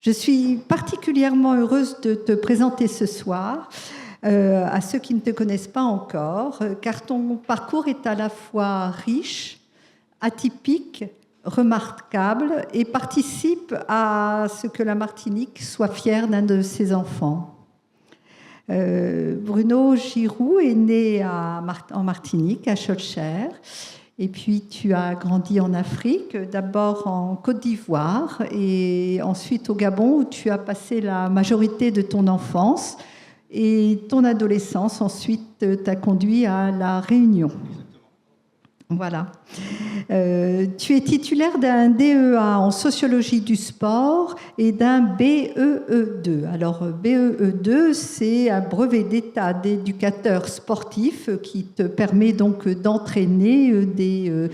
Je suis particulièrement heureuse de te présenter ce soir à ceux qui ne te connaissent pas encore, car ton parcours est à la fois riche, atypique, remarquable et participe à ce que la Martinique soit fière d'un de ses enfants. Bruno Giroux est né en Martinique, à Schœlcher. Et puis tu as grandi en Afrique, d'abord en Côte d'Ivoire et ensuite au Gabon où tu as passé la majorité de ton enfance et ton adolescence ensuite t'a conduit à La Réunion. Voilà. Tu es titulaire d'un DEA en sociologie du sport et d'un BEE2. Alors, BEE2, c'est un brevet d'état d'éducateur sportif qui te permet donc d'entraîner des...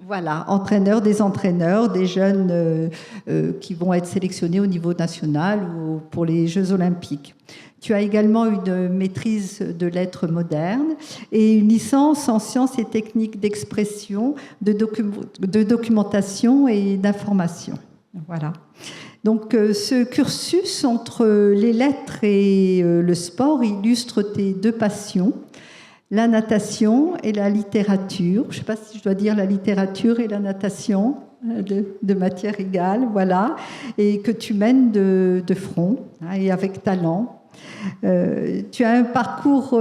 Voilà, entraîneur des entraîneurs, des jeunes qui vont être sélectionnés au niveau national ou pour les Jeux Olympiques. Tu as également une maîtrise de lettres modernes et une licence en sciences et techniques d'expression, de documentation et d'information. Voilà. Donc ce cursus entre les lettres et le sport illustre tes deux passions, la natation et la littérature. Je ne sais pas si je dois dire la littérature et la natation de matière égale, voilà, et que tu mènes de front et avec talent. Tu as un parcours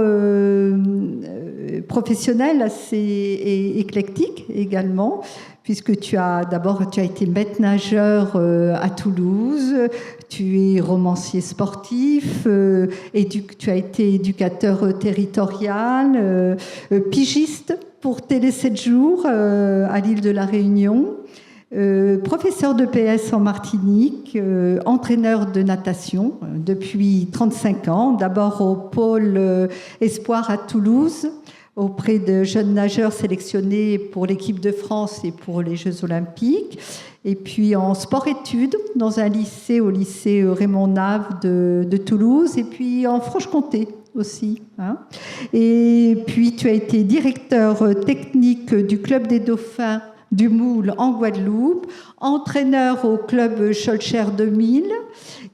professionnel assez éclectique également, puisque tu as été maître nageur à Toulouse, tu es romancier sportif, tu as été éducateur territorial, pigiste pour Télé 7 jours à l'île de la Réunion, professeur de PS en Martinique, entraîneur de natation depuis 35 ans, d'abord au pôle Espoir à Toulouse, auprès de jeunes nageurs sélectionnés pour l'équipe de France et pour les Jeux Olympiques, et puis en sport-études dans un lycée, au lycée Raymond Nave de Toulouse, et puis en Franche-Comté aussi. Et puis tu as été directeur technique du Club des Dauphins du Moule en Guadeloupe, entraîneur au club Schœlcher 2000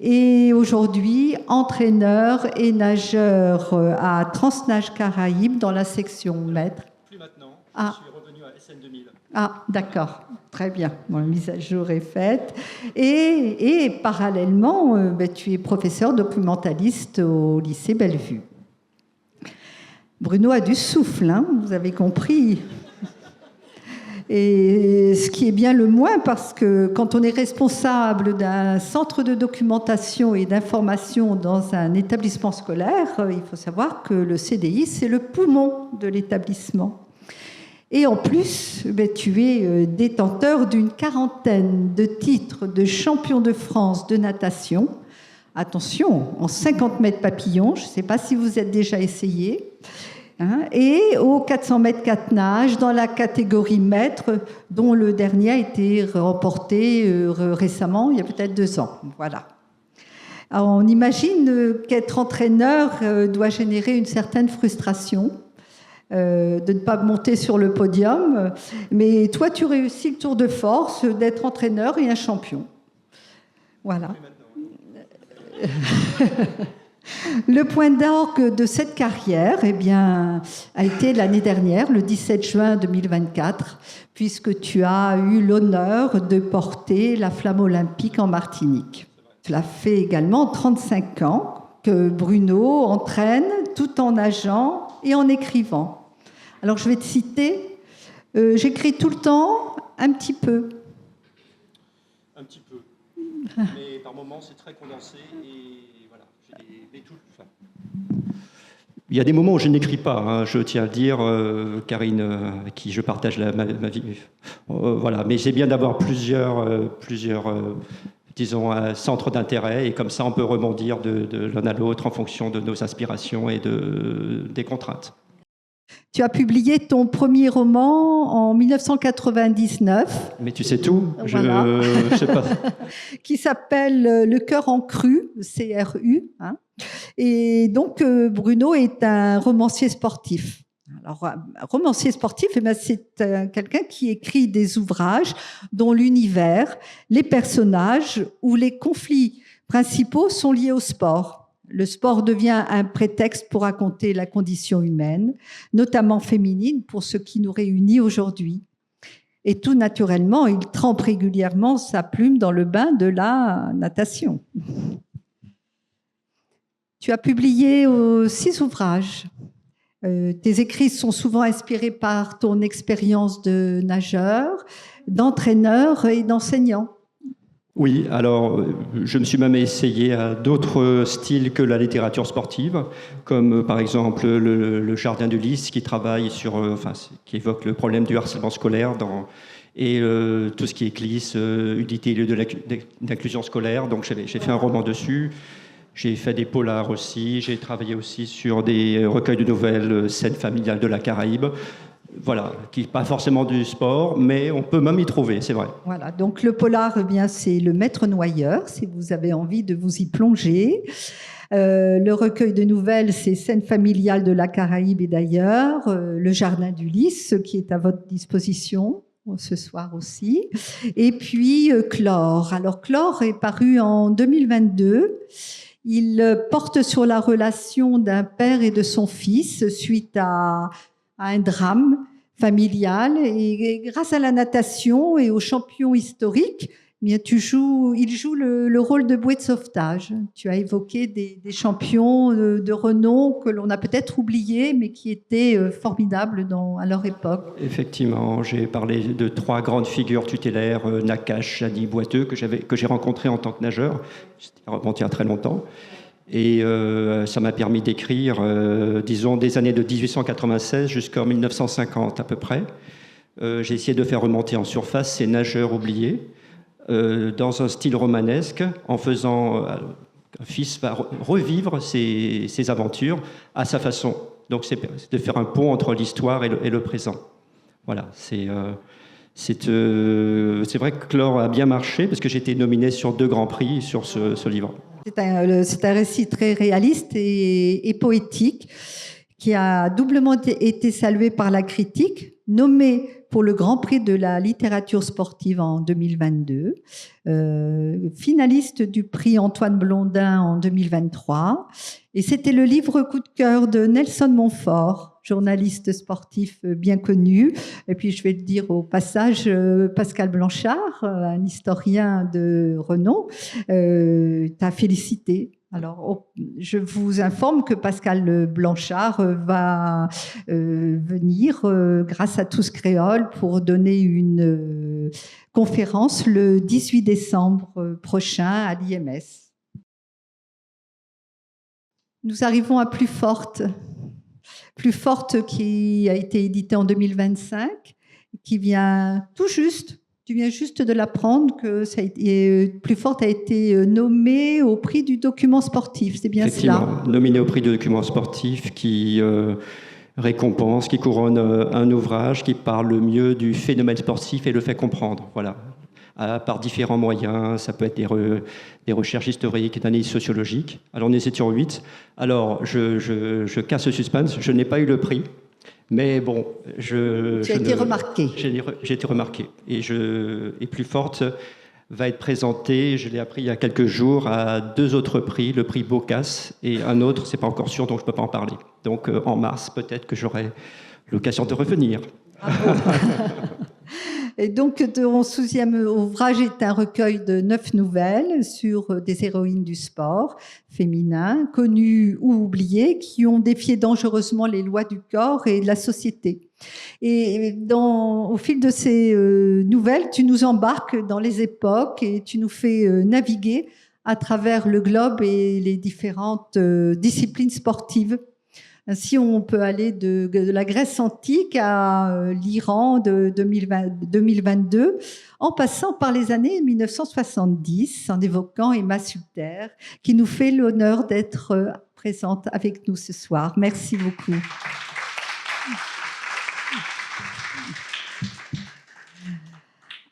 et aujourd'hui entraîneur et nageur à Transnage Caraïbes dans la section maître. Plus maintenant, je suis revenu à SN 2000. Ah, d'accord, très bien, la mise à jour est faite. Et parallèlement, tu es professeur documentaliste au lycée Bellevue. Bruno a du souffle, vous avez compris. Et ce qui est bien le moins, parce que quand on est responsable d'un centre de documentation et d'information dans un établissement scolaire, il faut savoir que le CDI, c'est le poumon de l'établissement. Et en plus, tu es détenteur d'une quarantaine de titres de champion de France de natation. Attention, en 50 mètres papillon, je ne sais pas si vous êtes déjà essayé. Et aux 400 mètres 4 nages dans la catégorie maître, dont le dernier a été remporté récemment, il y a peut-être 2 ans. Voilà. Alors, on imagine qu'être entraîneur doit générer une certaine frustration de ne pas monter sur le podium. Mais toi, tu réussis le tour de force d'être entraîneur et un champion. Voilà. Le point d'orgue de cette carrière a été l'année dernière, le 17 juin 2024, puisque tu as eu l'honneur de porter la flamme olympique en Martinique. Cela fait également 35 ans que Bruno entraîne tout en nageant et en écrivant. Alors je vais te citer, j'écris tout le temps, un petit peu. Un petit peu, mais par moments c'est très condensé et... Il y a des moments où je n'écris pas, je tiens à le dire, Karine, avec qui je partage ma vie. Voilà, mais c'est bien d'avoir plusieurs disons, centres d'intérêt, et comme ça on peut rebondir de l'un à l'autre en fonction de nos inspirations et des contraintes. Tu as publié ton premier roman en 1999. Mais tu sais tout, voilà. Je sais pas. Qui s'appelle Le cœur en cru, CRU. Et donc, Bruno est un romancier sportif. Alors, un romancier sportif, eh bien, c'est quelqu'un qui écrit des ouvrages dont l'univers, les personnages ou les conflits principaux sont liés au sport. Le sport devient un prétexte pour raconter la condition humaine, notamment féminine, pour ce qui nous réunit aujourd'hui. Et tout naturellement, il trempe régulièrement sa plume dans le bain de la natation. Tu as publié 6 ouvrages. Tes écrits sont souvent inspirés par ton expérience de nageur, d'entraîneur et d'enseignant. Oui, alors je me suis même essayé à d'autres styles que la littérature sportive, comme par exemple le Jardin d'Ulysse qui travaille sur, qui évoque le problème du harcèlement scolaire et tout ce qui est CLIS, unité d'inclusion scolaire. Donc j'ai fait un roman dessus. J'ai fait des polars aussi, j'ai travaillé aussi sur des recueils de nouvelles, scènes familiales de la Caraïbe, voilà, qui n'est pas forcément du sport, mais on peut même y trouver, c'est vrai. Voilà, donc le polar, eh bien, c'est Le Maître Noyeur, si vous avez envie de vous y plonger. Le recueil de nouvelles, c'est Scènes familiales de la Caraïbe et d'ailleurs, le Jardin d'Ulysse, qui est à votre disposition ce soir aussi. Et puis Chlore. Alors Chlore est paru en 2022. Il porte sur la relation d'un père et de son fils suite à un drame familial. Et grâce à la natation et aux champions historiques, eh bien, il joue le rôle de bouée de sauvetage. Tu as évoqué des champions de renom que l'on a peut-être oubliés, mais qui étaient formidables à leur époque. Effectivement, j'ai parlé de 3 grandes figures tutélaires, Nakache, Chani, Boiteux, que j'ai rencontré en tant que nageur. C'était remonté il y a très longtemps. Et ça m'a permis d'écrire, disons, des années de 1896 jusqu'en 1950 à peu près. J'ai essayé de faire remonter en surface ces nageurs oubliés, dans un style romanesque, en faisant un fils va revivre ses aventures à sa façon. Donc c'est de faire un pont entre l'histoire et le présent. Voilà, c'est vrai que Chlore a bien marché parce que j'ai été nominé sur 2 grands prix sur ce livre. C'est un récit très réaliste et poétique qui a doublement été salué par la critique, nommé pour le Grand Prix de la littérature sportive en 2022, finaliste du prix Antoine Blondin en 2023. Et c'était le livre coup de cœur de Nelson Montfort, journaliste sportif bien connu. Et puis, je vais le dire au passage, Pascal Blanchard, un historien de renom, t'a félicité. Alors, je vous informe que Pascal Blanchard va venir, grâce à Tous Créoles, pour donner une conférence le 18 décembre prochain à l'IMS. Nous arrivons à Plus forte. Plus forte qui a été édité en 2025, qui vient tout juste. Tu viens juste de l'apprendre que Plus forte a été nommé au prix du document sportif, c'est bien cela? Nominé au prix du document sportif qui récompense, qui couronne un ouvrage qui parle le mieux du phénomène sportif et le fait comprendre. Voilà. Par différents moyens, ça peut être des recherches historiques, d'analyse sociologique. Alors nous étions 8. Alors je casse le suspense, je n'ai pas eu le prix. Mais bon, tu as été remarqué. J'ai été remarqué. Et Plus forte va être présenté, je l'ai appris il y a quelques jours, à 2 autres prix, le prix Bocas et un autre, c'est pas encore sûr, donc je ne peux pas en parler. Donc en mars, peut-être que j'aurai l'occasion de revenir. Et donc, ton 12e ouvrage est un recueil de 9 nouvelles sur des héroïnes du sport féminin, connues ou oubliées, qui ont défié dangereusement les lois du corps et de la société. Et au fil de ces nouvelles, tu nous embarques dans les époques et tu nous fais naviguer à travers le globe et les différentes disciplines sportives. Ainsi, on peut aller de la Grèce antique à l'Iran de 2022, en passant par les années 1970, en évoquant Emma Sulter, qui nous fait l'honneur d'être présente avec nous ce soir. Merci beaucoup.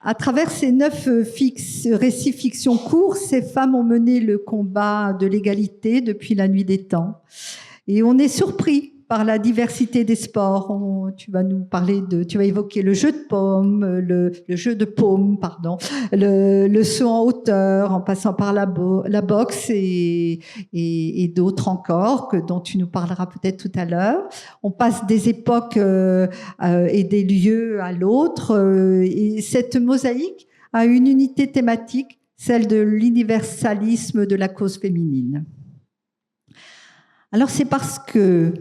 À travers ces 9 récits fiction courts, ces femmes ont mené le combat de l'égalité depuis la nuit des temps. Et on est surpris par la diversité des sports. Tu vas nous parler tu vas évoquer le jeu de paume, le jeu de paume, pardon, le saut en hauteur, en passant par la boxe et d'autres encore dont tu nous parleras peut-être tout à l'heure. On passe des époques et des lieux à l'autre, et cette mosaïque a une unité thématique, celle de l'universalisme de la cause féminine. Alors c'est parce que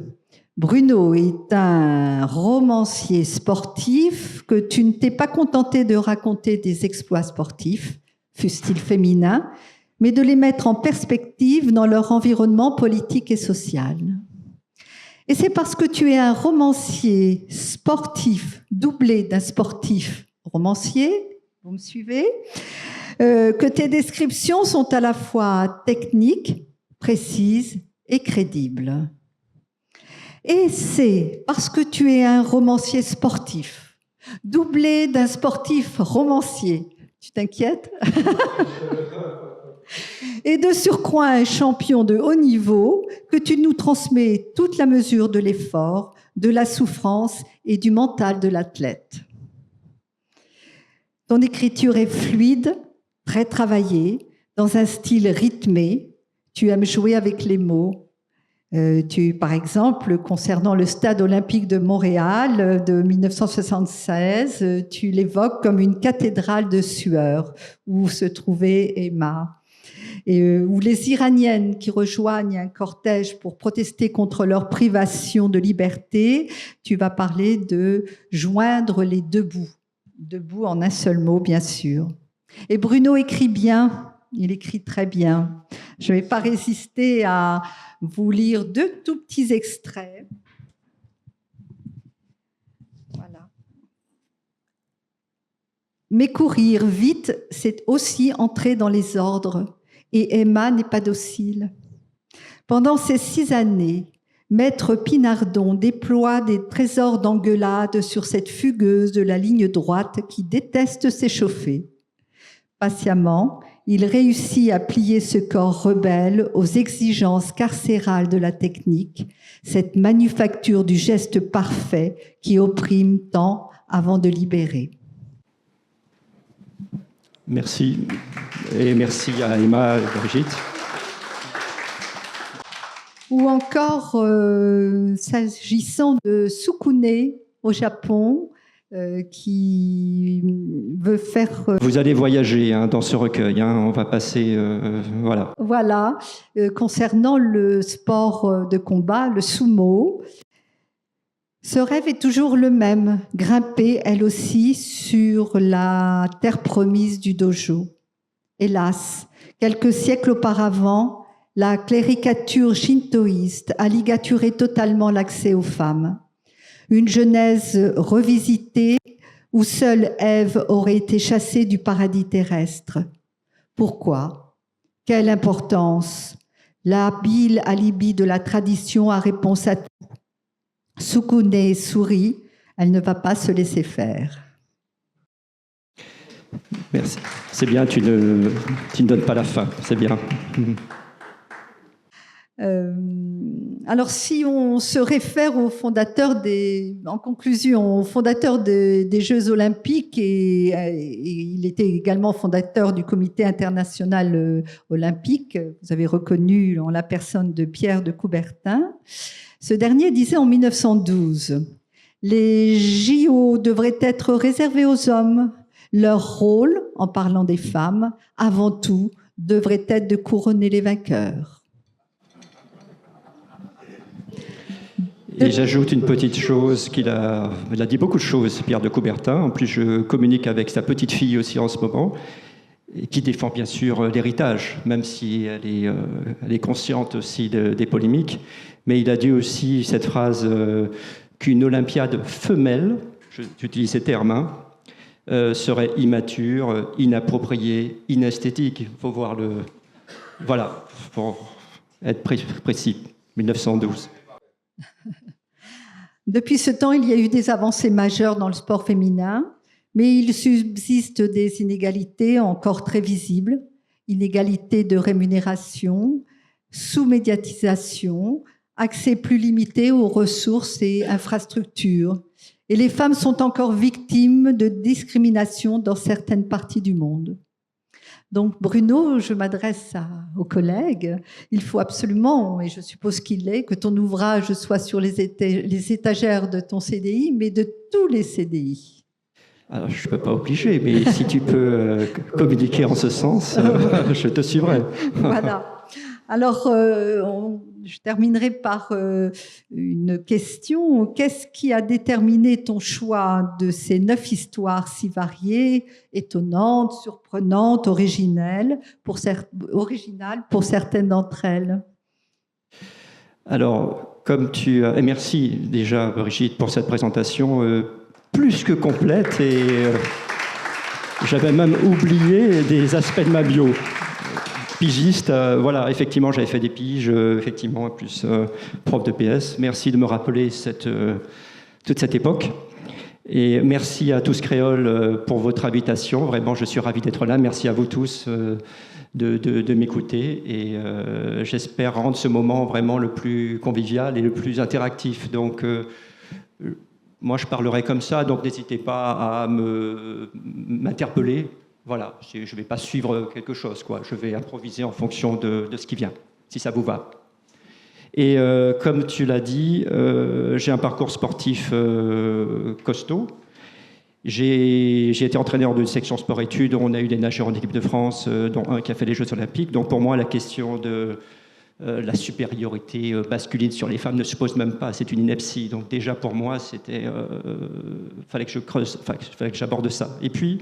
Bruno est un romancier sportif que tu ne t'es pas contenté de raconter des exploits sportifs, fussent-ils féminins, mais de les mettre en perspective dans leur environnement politique et social. Et c'est parce que tu es un romancier sportif doublé d'un sportif romancier, vous me suivez, que tes descriptions sont à la fois techniques, précises et crédibles. Et c'est parce que tu es un romancier sportif, doublé d'un sportif romancier, tu t'inquiètes? Et de surcroît un champion de haut niveau, que tu nous transmets toute la mesure de l'effort, de la souffrance et du mental de l'athlète. Ton écriture est fluide, très travaillée, dans un style rythmé. Tu aimes jouer avec les mots. Par exemple, concernant le stade olympique de Montréal de 1976, tu l'évoques comme une cathédrale de sueur où se trouvait Emma. Ou les Iraniennes qui rejoignent un cortège pour protester contre leur privation de liberté, tu vas parler de joindre les deux bouts. Deux bouts en un seul mot, bien sûr. Et Bruno écrit bien, il écrit très bien. Je ne vais pas résister à vous lire deux tout petits extraits. Voilà. Mais courir vite, c'est aussi entrer dans les ordres. Et Emma n'est pas docile. Pendant ces 6 années, Maître Pinardon déploie des trésors d'engueulade sur cette fugueuse de la ligne droite qui déteste s'échauffer. Patiemment, il réussit à plier ce corps rebelle aux exigences carcérales de la technique, cette manufacture du geste parfait qui opprime tant avant de libérer. Merci. Et merci à Emma et Brigitte. Ou encore, s'agissant de Sukune au Japon, qui veut faire... Vous allez voyager dans ce recueil, on va passer... voilà. Voilà, concernant le sport de combat, le sumo. Ce rêve est toujours le même, grimper elle aussi sur la terre promise du dojo. Hélas, quelques siècles auparavant, la cléricature shintoïste a ligaturé totalement l'accès aux femmes. Une genèse revisitée où seule Ève aurait été chassée du paradis terrestre. Pourquoi? Quelle importance? L'habile alibi de la tradition a réponse à tout. Sukune sourit, elle ne va pas se laisser faire. Merci. C'est bien, tu ne donnes pas la fin, c'est bien. Alors, si on se réfère au fondateur en conclusion, au fondateur des Jeux Olympiques, et il était également fondateur du Comité international olympique, vous avez reconnu en la personne de Pierre de Coubertin, ce dernier disait en 1912 « Les JO devraient être réservés aux hommes. Leur rôle, en parlant des femmes, avant tout, devrait être de couronner les vainqueurs. » Et j'ajoute une petite chose il a dit beaucoup de choses, Pierre de Coubertin. En plus, je communique avec sa petite fille aussi en ce moment, et qui défend bien sûr l'héritage, même si elle est consciente aussi des polémiques. Mais il a dit aussi cette phrase qu'une Olympiade femelle, j'utilise ces termes, serait immature, inappropriée, inesthétique. Il faut voir le... Voilà, pour être précis, 1912. Depuis ce temps, il y a eu des avancées majeures dans le sport féminin, mais il subsiste des inégalités encore très visibles, inégalités de rémunération, sous-médiatisation, accès plus limité aux ressources et infrastructures. Et les femmes sont encore victimes de discrimination dans certaines parties du monde. Donc Bruno, je m'adresse aux collègues, il faut absolument, et je suppose qu'il est, que ton ouvrage soit sur les étagères de ton CDI, mais de tous les CDI. Alors, je ne peux pas obliger, mais si tu peux communiquer en ce sens, je te suivrai. Voilà. Alors, je terminerai par une question. Qu'est-ce qui a déterminé ton choix de ces 9 histoires si variées, étonnantes, surprenantes, originales pour certaines d'entre elles? Alors, et merci déjà Brigitte pour cette présentation plus que complète, et j'avais même oublié des aspects de ma bio. Pigiste, voilà, effectivement, j'avais fait des piges, effectivement, plus prof de PS. Merci de me rappeler toute cette époque. Et merci à tous Créoles pour votre invitation. Vraiment, je suis ravi d'être là. Merci à vous tous de m'écouter. Et j'espère rendre ce moment vraiment le plus convivial et le plus interactif. Donc, moi, je parlerai comme ça, donc n'hésitez pas à m'interpeller. Voilà, je ne vais pas suivre quelque chose, quoi. Je vais improviser en fonction de ce qui vient, si ça vous va. Et comme tu l'as dit, j'ai un parcours sportif costaud. J'ai été entraîneur d'une section sport-études. On a eu des nageurs en équipe de France, dont un qui a fait les Jeux olympiques. Donc pour moi, la question de la supériorité masculine sur les femmes ne se pose même pas. C'est une ineptie. Donc déjà pour moi, fallait que je creuse, fallait que j'aborde ça. Et puis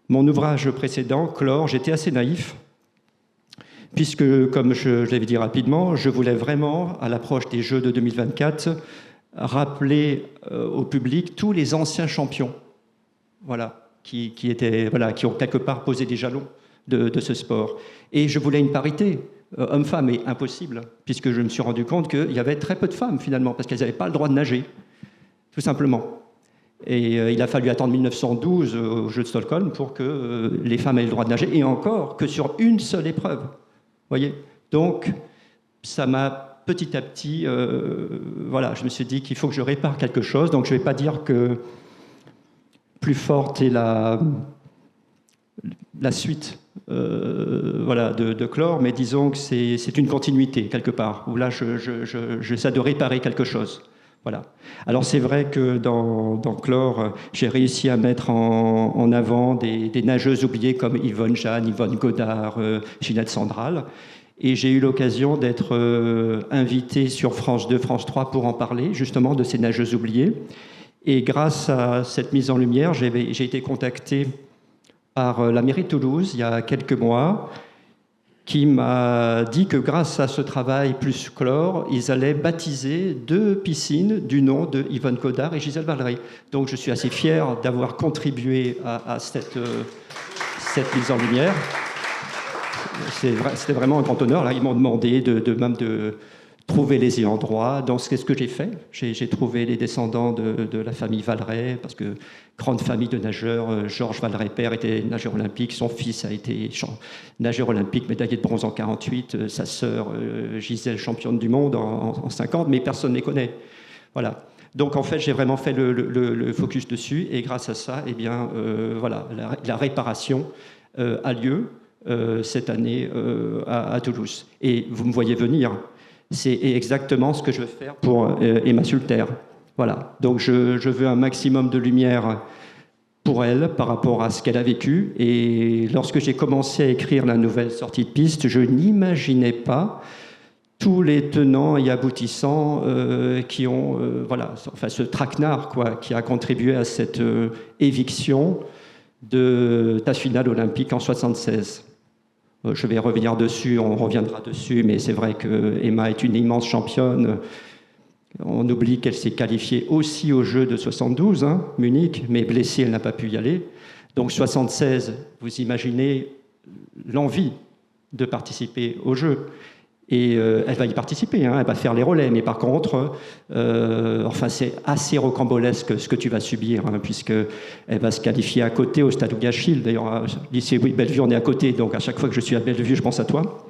mon ouvrage précédent, Chlore, j'étais assez naïf, puisque, comme je l'avais dit rapidement, je voulais vraiment, à l'approche des Jeux de 2024, rappeler au public tous les anciens champions, voilà, qui ont quelque part posé des jalons de ce sport. Et je voulais une parité homme-femme, et impossible, puisque je me suis rendu compte qu'il y avait très peu de femmes, finalement, parce qu'elles n'avaient pas le droit de nager, tout simplement. Et il a fallu attendre 1912 aux Jeux de Stockholm pour que les femmes aient le droit de nager, et encore que sur une seule épreuve. Voyez. Donc, ça m'a petit à petit, je me suis dit qu'il faut que je répare quelque chose. Donc, je ne vais pas dire que plus forte est la suite de Chlore, mais disons que c'est une continuité quelque part, où là, j'essaie de réparer quelque chose. Voilà. Alors c'est vrai que dans Chlore, j'ai réussi à mettre en avant des nageuses oubliées comme Yvonne Jeanne, Yvonne Godard, Ginette Sandral. Et j'ai eu l'occasion d'être invité sur France 2, France 3 pour en parler, justement, de ces nageuses oubliées. Et grâce à cette mise en lumière, j'ai été contacté par la mairie de Toulouse il y a quelques mois, qui m'a dit que grâce à ce travail plus Chlore, ils allaient baptiser 2 piscines du nom de Yvonne Godard et Gisèle Valery. Donc je suis assez fier d'avoir contribué à cette mise en lumière. C'était vraiment un grand honneur. Là, ils m'ont demandé même de trouver les ayants droit. Donc c'est ce que j'ai fait. J'ai trouvé les descendants de la famille Valery, parce que grande famille de nageurs. Georges Valery père était nageur olympique, son fils a été nageur olympique, médaillé de bronze en 48, sa sœur Gisèle championne du monde en 50, mais personne ne les connaît. Voilà. Donc en fait, j'ai vraiment fait le focus dessus, et grâce à ça, eh bien, la réparation a lieu cette année à Toulouse. Et vous me voyez venir. C'est exactement ce que je veux faire pour Emma Sulter. Voilà. Donc je veux un maximum de lumière pour elle par rapport à ce qu'elle a vécu. Et lorsque j'ai commencé à écrire la nouvelle sortie de piste, je n'imaginais pas tous les tenants et aboutissants qui ont, ce traquenard, quoi, qui a contribué à cette éviction de ta finale olympique en 76. Je vais revenir dessus, on reviendra dessus, mais c'est vrai que Emma est une immense championne. On oublie qu'elle s'est qualifiée aussi aux Jeux de 72, Munich, mais blessée, elle n'a pas pu y aller. Donc 76, vous imaginez l'envie de participer aux Jeux. Et elle va y participer, elle va faire les relais. Mais par contre, c'est assez rocambolesque ce que tu vas subir, puisqu'elle va se qualifier à côté au Stade Ougachill. D'ailleurs, lycée Bellevue, on est à côté, donc à chaque fois que je suis à Bellevue, je pense à toi.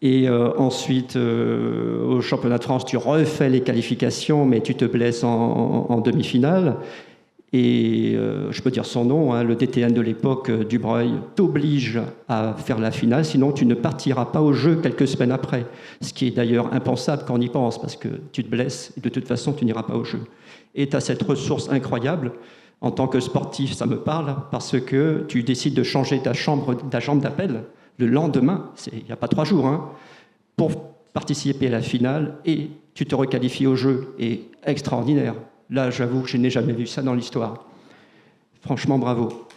Et ensuite, au championnat de France, tu refais les qualifications, mais tu te blesses en demi-finale. Et je peux dire son nom, hein, le DTN de l'époque, Dubreuil, t'oblige à faire la finale, sinon tu ne partiras pas au jeu quelques semaines après. Ce qui est d'ailleurs impensable quand on y pense, parce que tu te blesses et de toute façon tu n'iras pas au jeu. Et tu as cette ressource incroyable. En tant que sportif, ça me parle, parce que tu décides de changer ta chambre d'appel le lendemain, il n'y a pas 3 jours, hein, pour participer à la finale, et tu te requalifies au jeu. Et extraordinaire. Là, j'avoue que je n'ai jamais vu ça dans l'histoire. Franchement, bravo.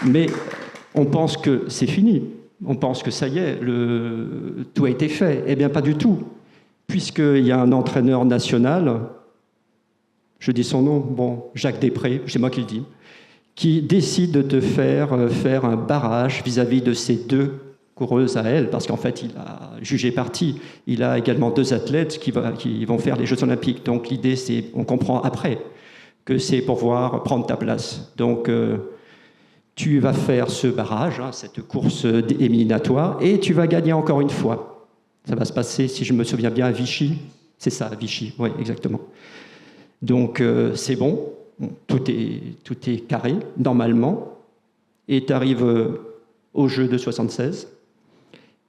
Mais on pense que c'est fini. On pense que ça y est, tout a été fait. Eh bien, pas du tout. Puisqu'il y a un entraîneur national, je dis son nom, bon, Jacques Després, c'est moi qui le dis, qui décide de te faire un barrage vis-à-vis de ces 2 coureuses à elle, parce qu'en fait, il a jugé parti. Il a également 2 athlètes qui vont faire les Jeux Olympiques. Donc l'idée, c'est, on comprend après, que c'est pour pouvoir prendre ta place. Donc tu vas faire ce barrage, hein, cette course éliminatoire, et tu vas gagner encore une fois. Ça va se passer, si je me souviens bien, à Vichy. C'est ça, à Vichy, oui, exactement. Donc c'est bon, tout est carré, normalement, et tu arrives au jeu de 76.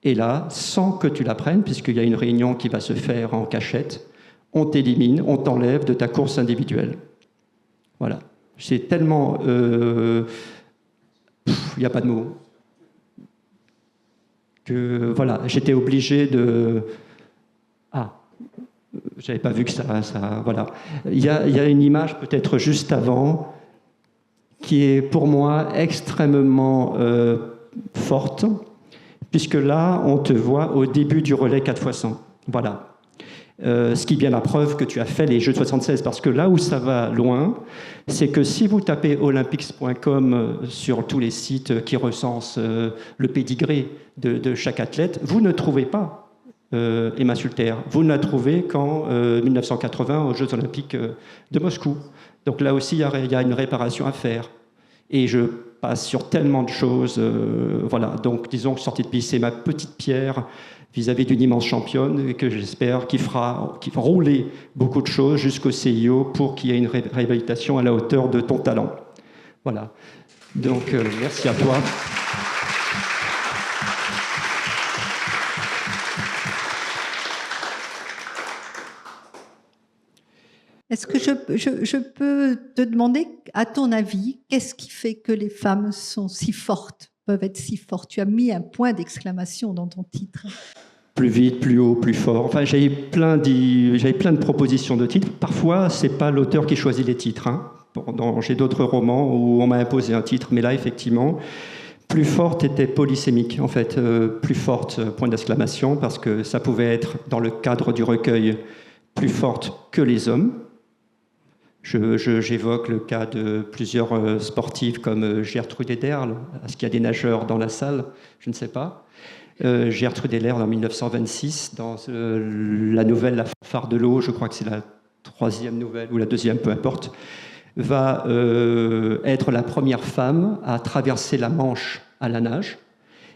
Et là, sans que tu l'apprennes, puisqu'il y a une réunion qui va se faire en cachette, on t'élimine, on t'enlève de ta course individuelle. Voilà. C'est tellement... il n'y a pas de mots. Que, voilà, j'étais obligé de... Ah, j'avais pas vu que ça voilà. Il y a une image peut-être juste avant qui est pour moi extrêmement forte, puisque là, on te voit au début du relais 4x100. Voilà. Ce qui est bien la preuve que tu as fait les Jeux de 76, parce que là où ça va loin, c'est que si vous tapez olympics.com sur tous les sites qui recensent le pédigré de chaque athlète, vous ne trouvez pas Emma Sulter. Vous ne la trouvez qu'en 1980 aux Jeux Olympiques de Moscou. Donc là aussi, il y a une réparation à faire. Et je passe sur tellement de choses. Voilà. Donc disons que sortie de piste, c'est ma petite pierre vis-à-vis d'une immense championne et que j'espère qu'il fera rouler beaucoup de choses jusqu'au CIO pour qu'il y ait une réhabilitation à la hauteur de ton talent. Voilà. Donc merci à toi. Est-ce que je peux te demander, à ton avis, qu'est-ce qui fait que les femmes sont si fortes, peuvent être si fortes? Tu as mis un point d'exclamation dans ton titre. Plus vite, plus haut, plus fort. Enfin, j'avais plein de propositions de titres. Parfois, c'est pas l'auteur qui choisit les titres. Hein. J'ai d'autres romans où on m'a imposé un titre, mais là, effectivement, plus forte était polysémique, en fait. Plus forte, point d'exclamation, parce que ça pouvait être, dans le cadre du recueil, plus forte que les hommes. J'évoque le cas de plusieurs sportifs comme Gertrude Ederle. Est-ce qu'il y a des nageurs dans la salle? Je ne sais pas. Gertrude Ederle en 1926, dans la nouvelle La phare de l'eau, je crois que c'est la 3e nouvelle ou la 2e, peu importe, va être la première femme à traverser la Manche à la nage,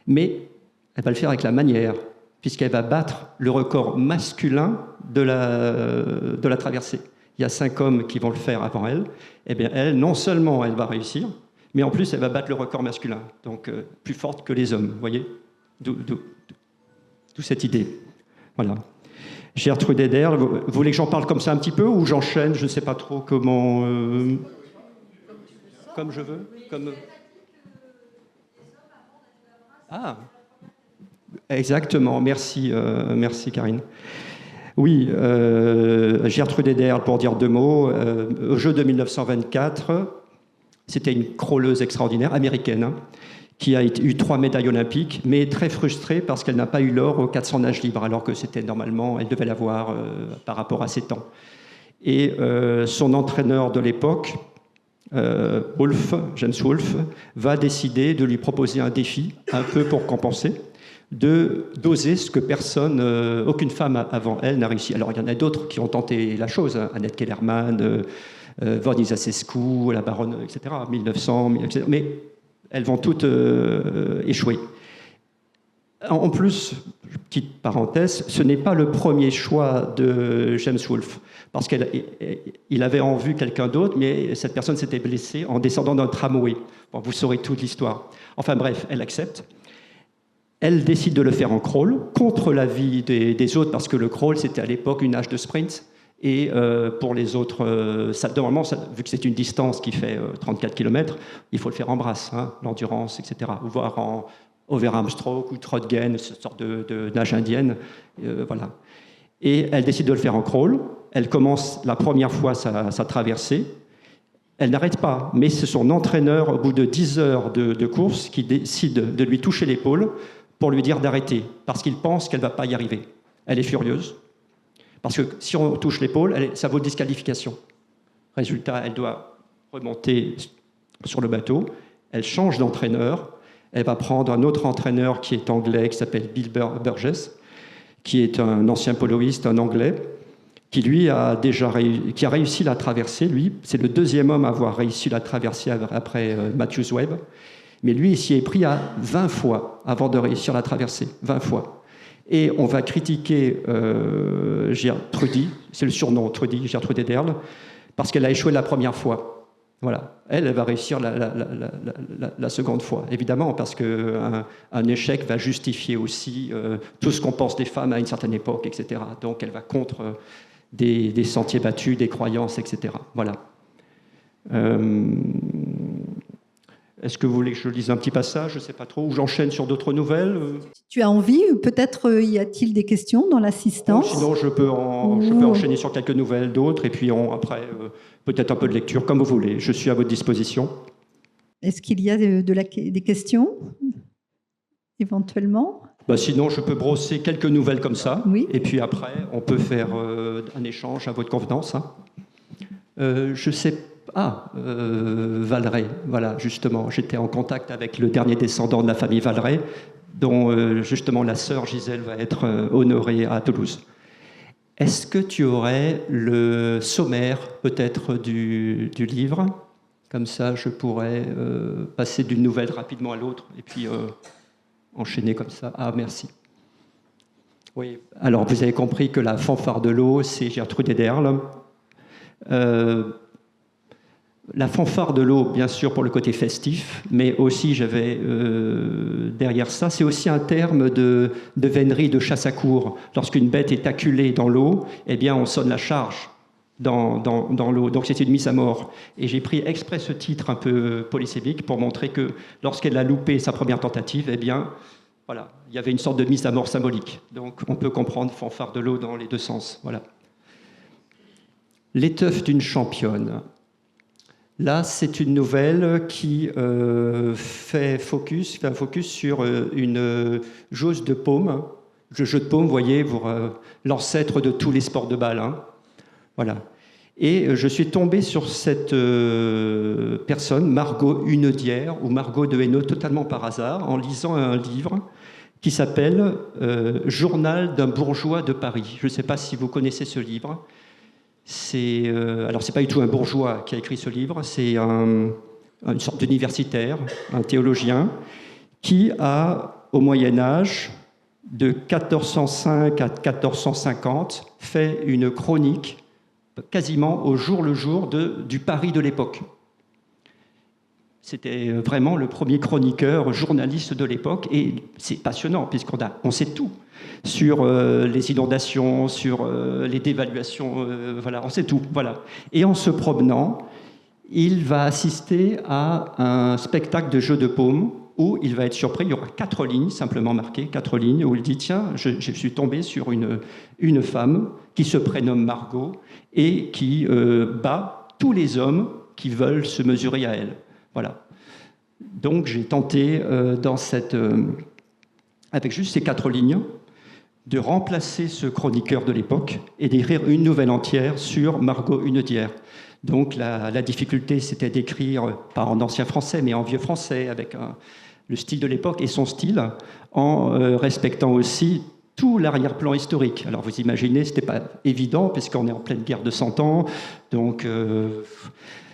mais elle va le faire avec la manière, puisqu'elle va battre le record masculin de la traversée. Il y a 5 hommes qui vont le faire avant elle. Eh bien, elle, non seulement elle va réussir, mais en plus, elle va battre le record masculin. Donc, plus forte que les hommes, vous voyez? D'où cette idée. Voilà. Gertrude Ederle, vous voulez que j'en parle comme ça un petit peu ou j'enchaîne? Je ne sais pas trop comment... Comme je veux comme... Ah, exactement. Merci, merci Karine. Oui, Gertrude Ederle, pour dire 2 mots, au jeu de 1924, c'était une crawleuse extraordinaire, américaine, hein, qui a eu 3 médailles olympiques, mais très frustrée parce qu'elle n'a pas eu l'or aux 400 nages libres, alors que c'était normalement, elle devait l'avoir par rapport à ses temps. Et son entraîneur de l'époque, James Wolfe, va décider de lui proposer un défi, un peu pour compenser, d'oser ce que aucune femme avant elle n'a réussi. Alors il y en a d'autres qui ont tenté la chose, hein, Annette Kellerman, Von Isasescu, la baronne, etc., 1900, etc. Mais Elles vont toutes échouer. En plus, petite parenthèse, ce n'est pas le premier choix de James Wolfe, parce qu'il avait en vue quelqu'un d'autre, mais cette personne s'était blessée en descendant d'un tramway. Bon, vous saurez toute l'histoire. Enfin bref, elle accepte. Elle décide de le faire en crawl, contre l'avis des autres, parce que le crawl, c'était à l'époque une nage de sprint. Et pour les autres, normalement, vu que c'est une distance qui fait 34 km, il faut le faire en brasse, hein, l'endurance, etc. Ou voir en overarm stroke ou trotgain, cette sorte de nage indienne. Voilà. Et elle décide de le faire en crawl. Elle commence la première fois sa traversée. Elle n'arrête pas, mais c'est son entraîneur, au bout de 10 heures de course, qui décide de lui toucher l'épaule pour lui dire d'arrêter, parce qu'il pense qu'elle ne va pas y arriver. Elle est furieuse, parce que si on touche l'épaule, ça vaut disqualification. Résultat, elle doit remonter sur le bateau. Elle change d'entraîneur. Elle va prendre un autre entraîneur qui est anglais, qui s'appelle Bill Burgess, qui est un ancien poloiste, un anglais, qui lui a réussi la traversée. Lui, c'est le deuxième homme à avoir réussi la traversée après Matthews Webb. Mais lui, il s'y est pris à 20 fois avant de réussir la traversée. 20 fois. Et on va critiquer Gertrudy, c'est le surnom Trudy, Gertrude Ederle, parce qu'elle a échoué la première fois. Voilà. Elle va réussir la seconde fois, évidemment, parce qu'un échec va justifier aussi tout ce qu'on pense des femmes à une certaine époque, etc. Donc elle va contre des sentiers battus, des croyances, etc. Voilà. Est-ce que vous voulez que je lise un petit passage? Je ne sais pas trop. Ou j'enchaîne sur d'autres nouvelles? Tu as envie? Peut-être y a-t-il des questions dans l'assistance? Sinon, je peux enchaîner sur quelques nouvelles d'autres, et puis après, peut-être un peu de lecture, comme vous voulez. Je suis à votre disposition. Est-ce qu'il y a des questions, éventuellement? Sinon, je peux brosser quelques nouvelles comme ça. Oui. Et puis après, on peut faire un échange à votre convenance. Hein. Je sais. Valeret, voilà, justement. J'étais en contact avec le dernier descendant de la famille Valeret, dont justement la sœur Gisèle va être honorée à Toulouse. Est-ce que tu aurais le sommaire, peut-être, du livre? Comme ça, je pourrais passer d'une nouvelle rapidement à l'autre, et puis enchaîner comme ça. Ah, merci. Oui, alors vous avez compris que la fanfare de l'eau, c'est Gertrude Ederle. La fanfare de l'eau, bien sûr, pour le côté festif, mais aussi, j'avais derrière ça, c'est aussi un terme de vénerie, de chasse à courre. Lorsqu'une bête est acculée dans l'eau, eh bien, on sonne la charge dans l'eau. Donc, c'est une mise à mort. Et j'ai pris exprès ce titre un peu polysémique pour montrer que lorsqu'elle a loupé sa première tentative, eh bien, voilà, il y avait une sorte de mise à mort symbolique. Donc, on peut comprendre fanfare de l'eau dans les deux sens. Voilà. L'étoffe d'une championne. Là, c'est une nouvelle qui fait un focus sur une joueuse de paume. Le jeu de paume, vous voyez, l'ancêtre de tous les sports de balle. Hein. Voilà. Et je suis tombé sur cette personne, Margot Hunedière, ou Margot de Hainaut, totalement par hasard, en lisant un livre qui s'appelle Journal d'un bourgeois de Paris. Je ne sais pas si vous connaissez ce livre. Alors, ce n'est pas du tout un bourgeois qui a écrit ce livre, c'est une sorte d'universitaire, un théologien, qui a, au Moyen-Âge, de 1405 à 1450, fait une chronique quasiment au jour le jour du Paris de l'époque. C'était vraiment le premier chroniqueur, journaliste de l'époque, et c'est passionnant, puisqu'on sait tout sur les inondations, sur les dévaluations, voilà, on sait tout. Voilà. Et en se promenant, il va assister à un spectacle de jeu de paume où il va être surpris. Il y aura 4 lignes, simplement marquées, 4 lignes, où il dit « Tiens, je suis tombé sur une femme qui se prénomme Margot et qui bat tous les hommes qui veulent se mesurer à elle. » Voilà. Donc j'ai tenté, avec juste ces 4 lignes, de remplacer ce chroniqueur de l'époque et d'écrire une nouvelle entière sur Margot Hunedière. Donc la difficulté, c'était d'écrire, pas en ancien français, mais en vieux français, avec le style de l'époque et son style, en respectant aussi tout l'arrière-plan historique. Alors vous imaginez, ce n'était pas évident, puisqu'on est en pleine guerre de 100 ans, donc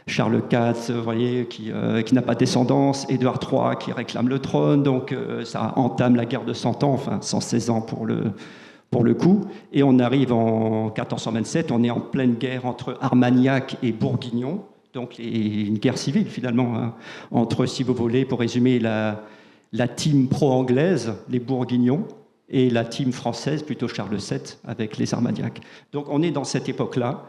Charles IV, vous voyez, qui n'a pas de descendance, Édouard III qui réclame le trône, donc ça entame la guerre de 100 ans, enfin 116 ans pour le coup, et on arrive en 1427, on est en pleine guerre entre Armagnac et Bourguignon, donc une guerre civile finalement, hein, entre, si vous voulez, pour résumer, la team pro-anglaise, les Bourguignons, et la team française, plutôt Charles VII, avec les Armagnacs. Donc on est dans cette époque-là,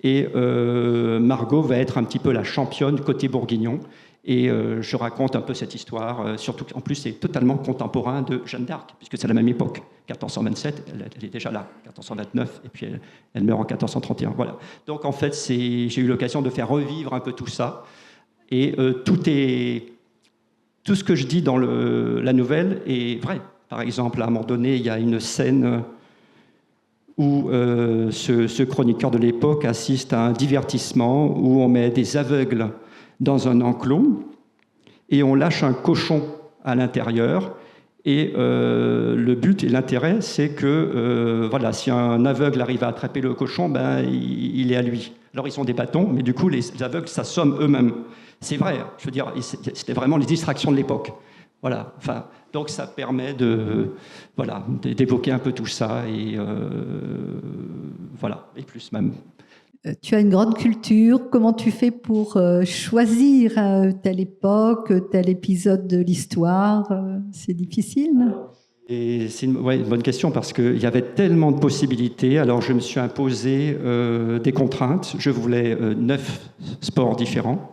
et Margot va être un petit peu la championne côté Bourguignon, et je raconte un peu cette histoire, surtout qu'en plus c'est totalement contemporain de Jeanne d'Arc, puisque c'est la même époque, 1427, elle est déjà là, 1429, et puis elle meurt en 1431, voilà. Donc en fait, j'ai eu l'occasion de faire revivre un peu tout ça, et tout ce que je dis dans la nouvelle est vrai. Par exemple, à un moment donné, il y a une scène où ce chroniqueur de l'époque assiste à un divertissement où on met des aveugles dans un enclos et on lâche un cochon à l'intérieur. Et le but et l'intérêt, c'est que voilà, si un aveugle arrive à attraper le cochon, ben, il est à lui. Alors ils ont des bâtons, mais du coup, les aveugles s'assomment eux-mêmes. C'est vrai, je veux dire, c'était vraiment les distractions de l'époque. Voilà, enfin, donc ça permet d'évoquer un peu tout ça, et voilà, et plus même. Tu as une grande culture. Comment tu fais pour choisir telle époque, tel épisode de l'histoire? C'est difficile. Et c'est une bonne question, parce qu'il y avait tellement de possibilités. Alors je me suis imposé des contraintes. Je voulais 9 sports différents,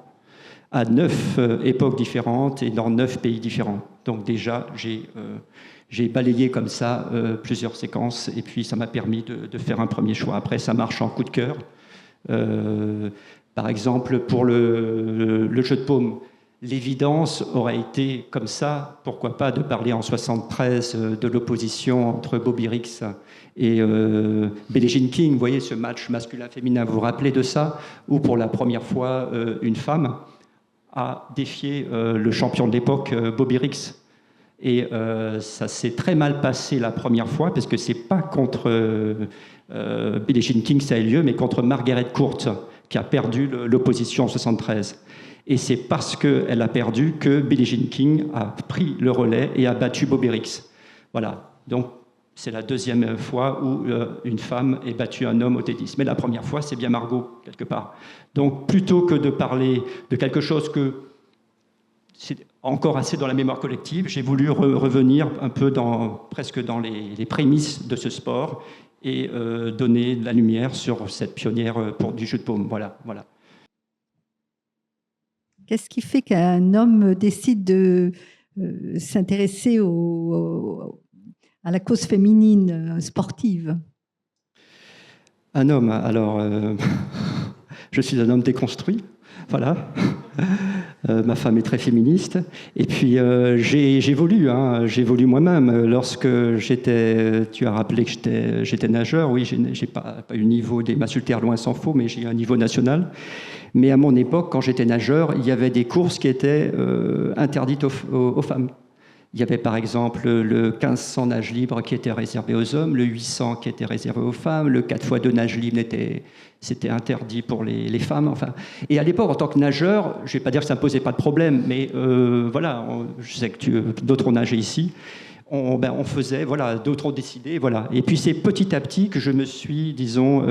à 9 époques différentes et dans 9 pays différents. Donc déjà, j'ai balayé comme ça plusieurs séquences, et puis ça m'a permis de faire un premier choix. Après, ça marche en coup de cœur. Par exemple, pour le jeu de paume, l'évidence aurait été comme ça, pourquoi pas, de parler en 73 de l'opposition entre Bobby Riggs et Billie Jean King. Vous voyez ce match masculin-féminin, vous vous rappelez de ça? Où pour la première fois, une femme a défié le champion de l'époque, Bobby Riggs. Et ça s'est très mal passé la première fois, parce que c'est pas contre Billie Jean King ça a eu lieu, mais contre Margaret Court, qui a perdu l'opposition en 73. Et c'est parce qu'elle a perdu que Billie Jean King a pris le relais et a battu Bobby Riggs. Voilà. Donc c'est la deuxième fois où une femme ait battu un homme au tennis. Mais la première fois, c'est bien Margot, quelque part. Donc plutôt que de parler de quelque chose que c'est encore assez dans la mémoire collective, j'ai voulu revenir un peu presque dans les prémices de ce sport, et donner de la lumière sur cette pionnière du jeu de paume. Voilà. Qu'est-ce qui fait qu'un homme décide de s'intéresser à la cause féminine sportive? Un homme, alors, je suis un homme déconstruit, voilà. Ma femme est très féministe. Et puis, j'évolue moi-même. Lorsque tu as rappelé que j'étais nageur, oui, j'ai pas eu le niveau des Massultaires, loin s'en faut, mais j'ai un niveau national. Mais à mon époque, quand j'étais nageur, il y avait des courses qui étaient interdites aux femmes. Il y avait par exemple le 1500 nage libre qui était réservé aux hommes, le 800 qui était réservé aux femmes, le 4x2 nage libre c'était interdit pour les femmes. Enfin. Et à l'époque, en tant que nageur, je ne vais pas dire que ça ne me posait pas de problème, mais voilà, je sais que d'autres ont nagé ici. On faisait, voilà, d'autres ont décidé, voilà. Et puis c'est petit à petit que je me suis, disons,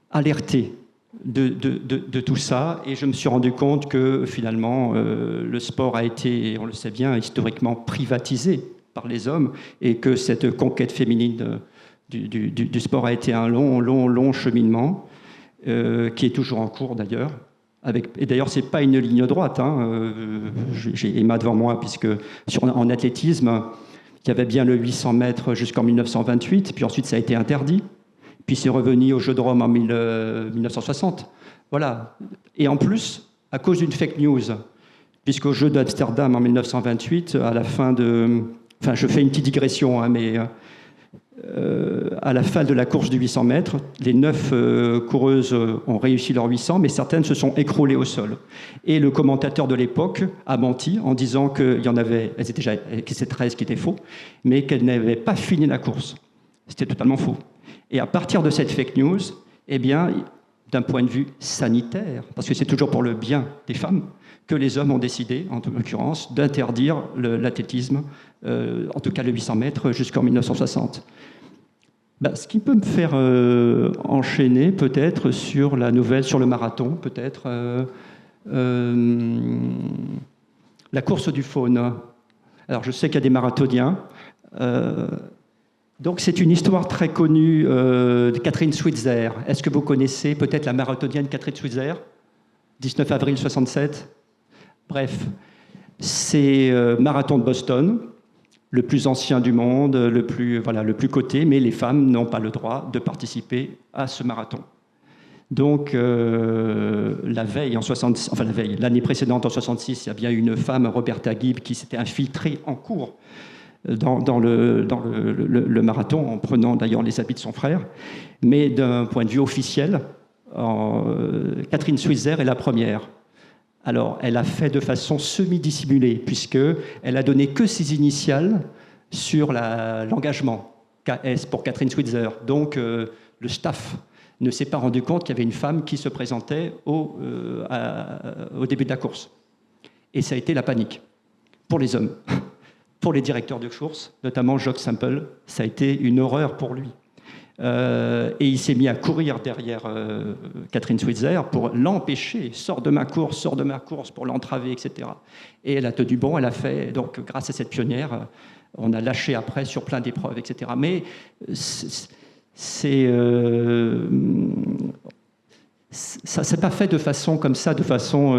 alerté de tout ça, et je me suis rendu compte que finalement le sport a été, on le sait bien, historiquement privatisé par les hommes, et que cette conquête féminine du sport a été un long cheminement qui est toujours en cours d'ailleurs. Et d'ailleurs, c'est pas une ligne droite. Hein. J'ai Emma devant moi, puisque en athlétisme, il y avait bien le 800 mètres jusqu'en 1928, puis ensuite ça a été interdit. Puis c'est revenu au Jeux de Rome en 1960. Voilà. Et en plus, à cause d'une fake news, puisqu'au Jeux d'Amsterdam en 1928, à la fin de... Enfin, je fais une petite digression, hein, mais à la fin de la course du 800 mètres, les 9 coureuses ont réussi leur 800, mais certaines se sont écroulées au sol. Et le commentateur de l'époque a menti en disant qu'il y en avait, elles étaient déjà, que c'était 13 qui étaient faux, mais qu'elles n'avaient pas fini la course. C'était totalement faux. Et à partir de cette fake news, eh bien, d'un point de vue sanitaire, parce que c'est toujours pour le bien des femmes, que les hommes ont décidé, en l'occurrence, d'interdire l'athlétisme, en tout cas le 800 mètres, jusqu'en 1960. Ce qui peut me faire enchaîner peut-être sur la nouvelle, sur le marathon, peut-être la course du faune. Alors je sais qu'il y a des marathoniens. Donc c'est une histoire très connue de Catherine Switzer. Est-ce que vous connaissez peut-être la marathonienne Catherine Switzer ? 19 avril 67. Bref, c'est marathon de Boston, le plus ancien du monde, le plus coté, mais les femmes n'ont pas le droit de participer à ce marathon. Donc, l'année précédente, en 66, il y a bien une femme, Roberta Gibb, qui s'était infiltrée en cours dans le marathon, en prenant d'ailleurs les habits de son frère. Mais d'un point de vue officiel, Catherine Switzer est la première. Alors, elle a fait de façon semi-dissimulée, puisqu'elle a donné que ses initiales sur l'engagement, KS pour Catherine Switzer. Donc, le staff ne s'est pas rendu compte qu'il y avait une femme qui se présentait au début de la course. Et ça a été la panique pour les hommes. Pour les directeurs de course, notamment Jock Semple, ça a été une horreur pour lui. Et il s'est mis à courir derrière Catherine Switzer pour l'empêcher, sors de ma course, pour l'entraver, etc. Et elle a tenu bon, elle a fait, donc grâce à cette pionnière, on a lâché après sur plein d'épreuves, etc. Mais ça s'est pas fait de façon comme ça, de façon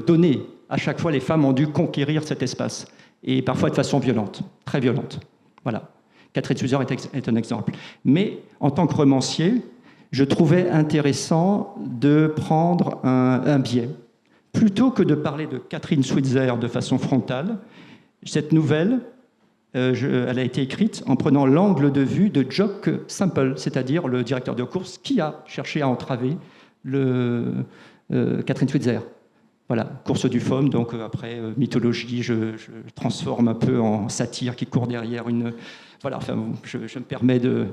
donnée. À chaque fois, les femmes ont dû conquérir cet espace, et parfois de façon violente, très violente. Voilà. Catherine Switzer est un exemple. Mais en tant que romancier, je trouvais intéressant de prendre un biais. Plutôt que de parler de Catherine Switzer de façon frontale, cette nouvelle, elle a été écrite en prenant l'angle de vue de Jock Semple, c'est-à-dire le directeur de course qui a cherché à entraver Catherine Switzer. Voilà, course du faune, donc après mythologie, je transforme un peu en satire qui court derrière une... Voilà, enfin, je me permets de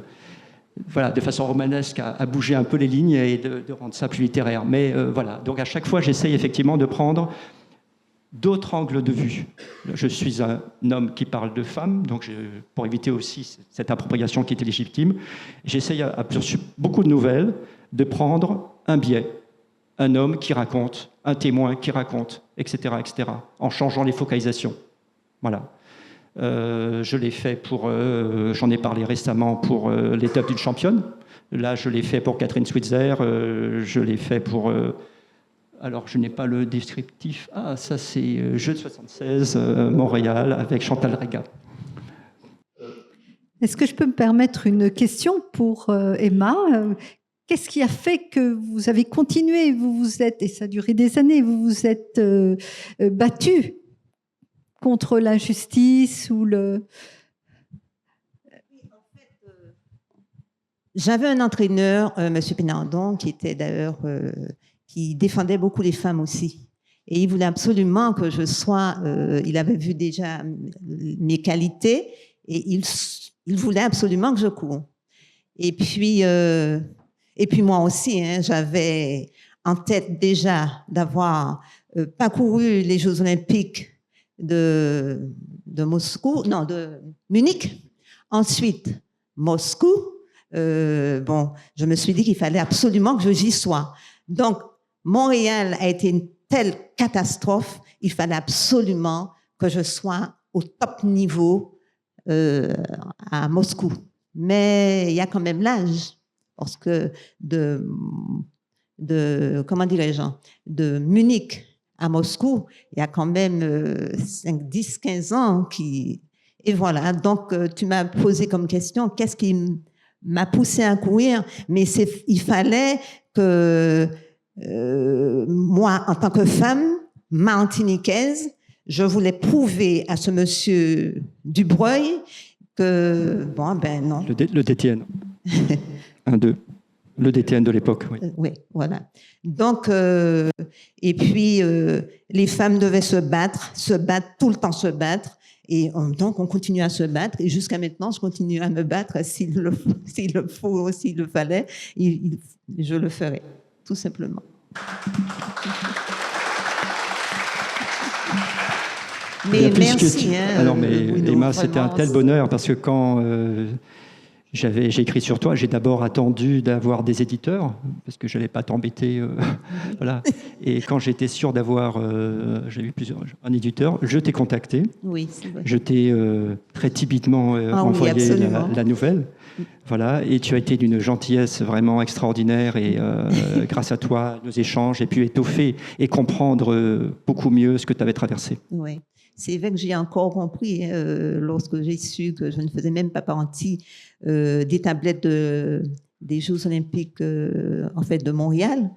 façon romanesque à bouger un peu les lignes et de rendre ça plus littéraire. Mais voilà, donc à chaque fois, j'essaye effectivement de prendre d'autres angles de vue. Je suis un homme qui parle de femmes, donc pour éviter aussi cette appropriation qui était légitime, j'essaye sur beaucoup de nouvelles de prendre un biais. Un homme qui raconte, un témoin qui raconte, etc., etc., en changeant les focalisations. Voilà. Je l'ai fait j'en ai parlé récemment pour l'étape d'une championne. Là, je l'ai fait pour Catherine Switzer. Je l'ai fait pour... alors, je n'ai pas le descriptif. Ah, ça, c'est Jeux de 76, Montréal, avec Chantal Rega. Est-ce que je peux me permettre une question pour Emma ? Qu'est-ce qui a fait que vous avez continué, et ça a duré des années, vous vous êtes battue contre l'injustice ou le... J'avais un entraîneur, M. Pénardon, qui était d'ailleurs, qui défendait beaucoup les femmes aussi. Et il voulait absolument que je sois, il avait vu déjà mes qualités et il voulait absolument que je cours. Et puis moi aussi, hein, j'avais en tête déjà d'avoir parcouru les Jeux Olympiques de Moscou, non, de Munich. Ensuite, Moscou. Je me suis dit qu'il fallait absolument que j'y sois. Donc, Montréal a été une telle catastrophe, il fallait absolument que je sois au top niveau à Moscou. Mais il y a quand même l'âge, parce que comment dirais-je, de Munich à Moscou, il y a quand même 5, 10, 15 ans qui... Et voilà, donc tu m'as posé comme question, qu'est-ce qui m'a poussé à courir? Mais il fallait que moi, en tant que femme martiniquaise, je voulais prouver à ce monsieur Dubreuil Bon, ben non. Le DTN. 1-2. Le DTN de l'époque, oui. Oui, voilà. Donc, et puis, les femmes devaient se battre, tout le temps se battre. Et donc, on continue à se battre. Et jusqu'à maintenant, je continue à me battre s'il le faut, s'il le fallait. Je le ferai, tout simplement. Mais merci. Alors, mais Emma, c'était un tel bonheur parce que quand j'ai écrit sur toi, j'ai d'abord attendu d'avoir des éditeurs parce que je n'allais pas t'embêter. Voilà. Et quand j'étais sûr d'avoir, j'ai eu un éditeur, je t'ai contacté. Oui, c'est vrai. Je t'ai très timidement envoyé la nouvelle. Voilà, et tu as été d'une gentillesse vraiment extraordinaire et grâce à toi, nos échanges, j'ai pu étoffer et comprendre beaucoup mieux ce que tu avais traversé. Oui, c'est vrai que j'ai encore compris lorsque j'ai su que je ne faisais même pas partie des tablettes des Jeux Olympiques en fait de Montréal.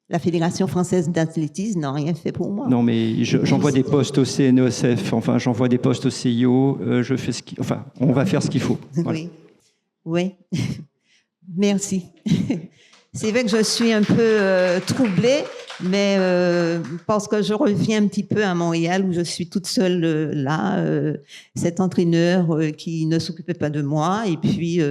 La Fédération française d'athlétisme n'a rien fait pour moi. Non, mais j'envoie des postes au CNESF, enfin, j'envoie des postes au CIO, je fais on va faire ce qu'il faut. Voilà. Oui. Merci. C'est vrai que je suis un peu troublée, mais parce que je reviens un petit peu à Montréal où je suis toute seule là, cet entraîneur qui ne s'occupait pas de moi, et puis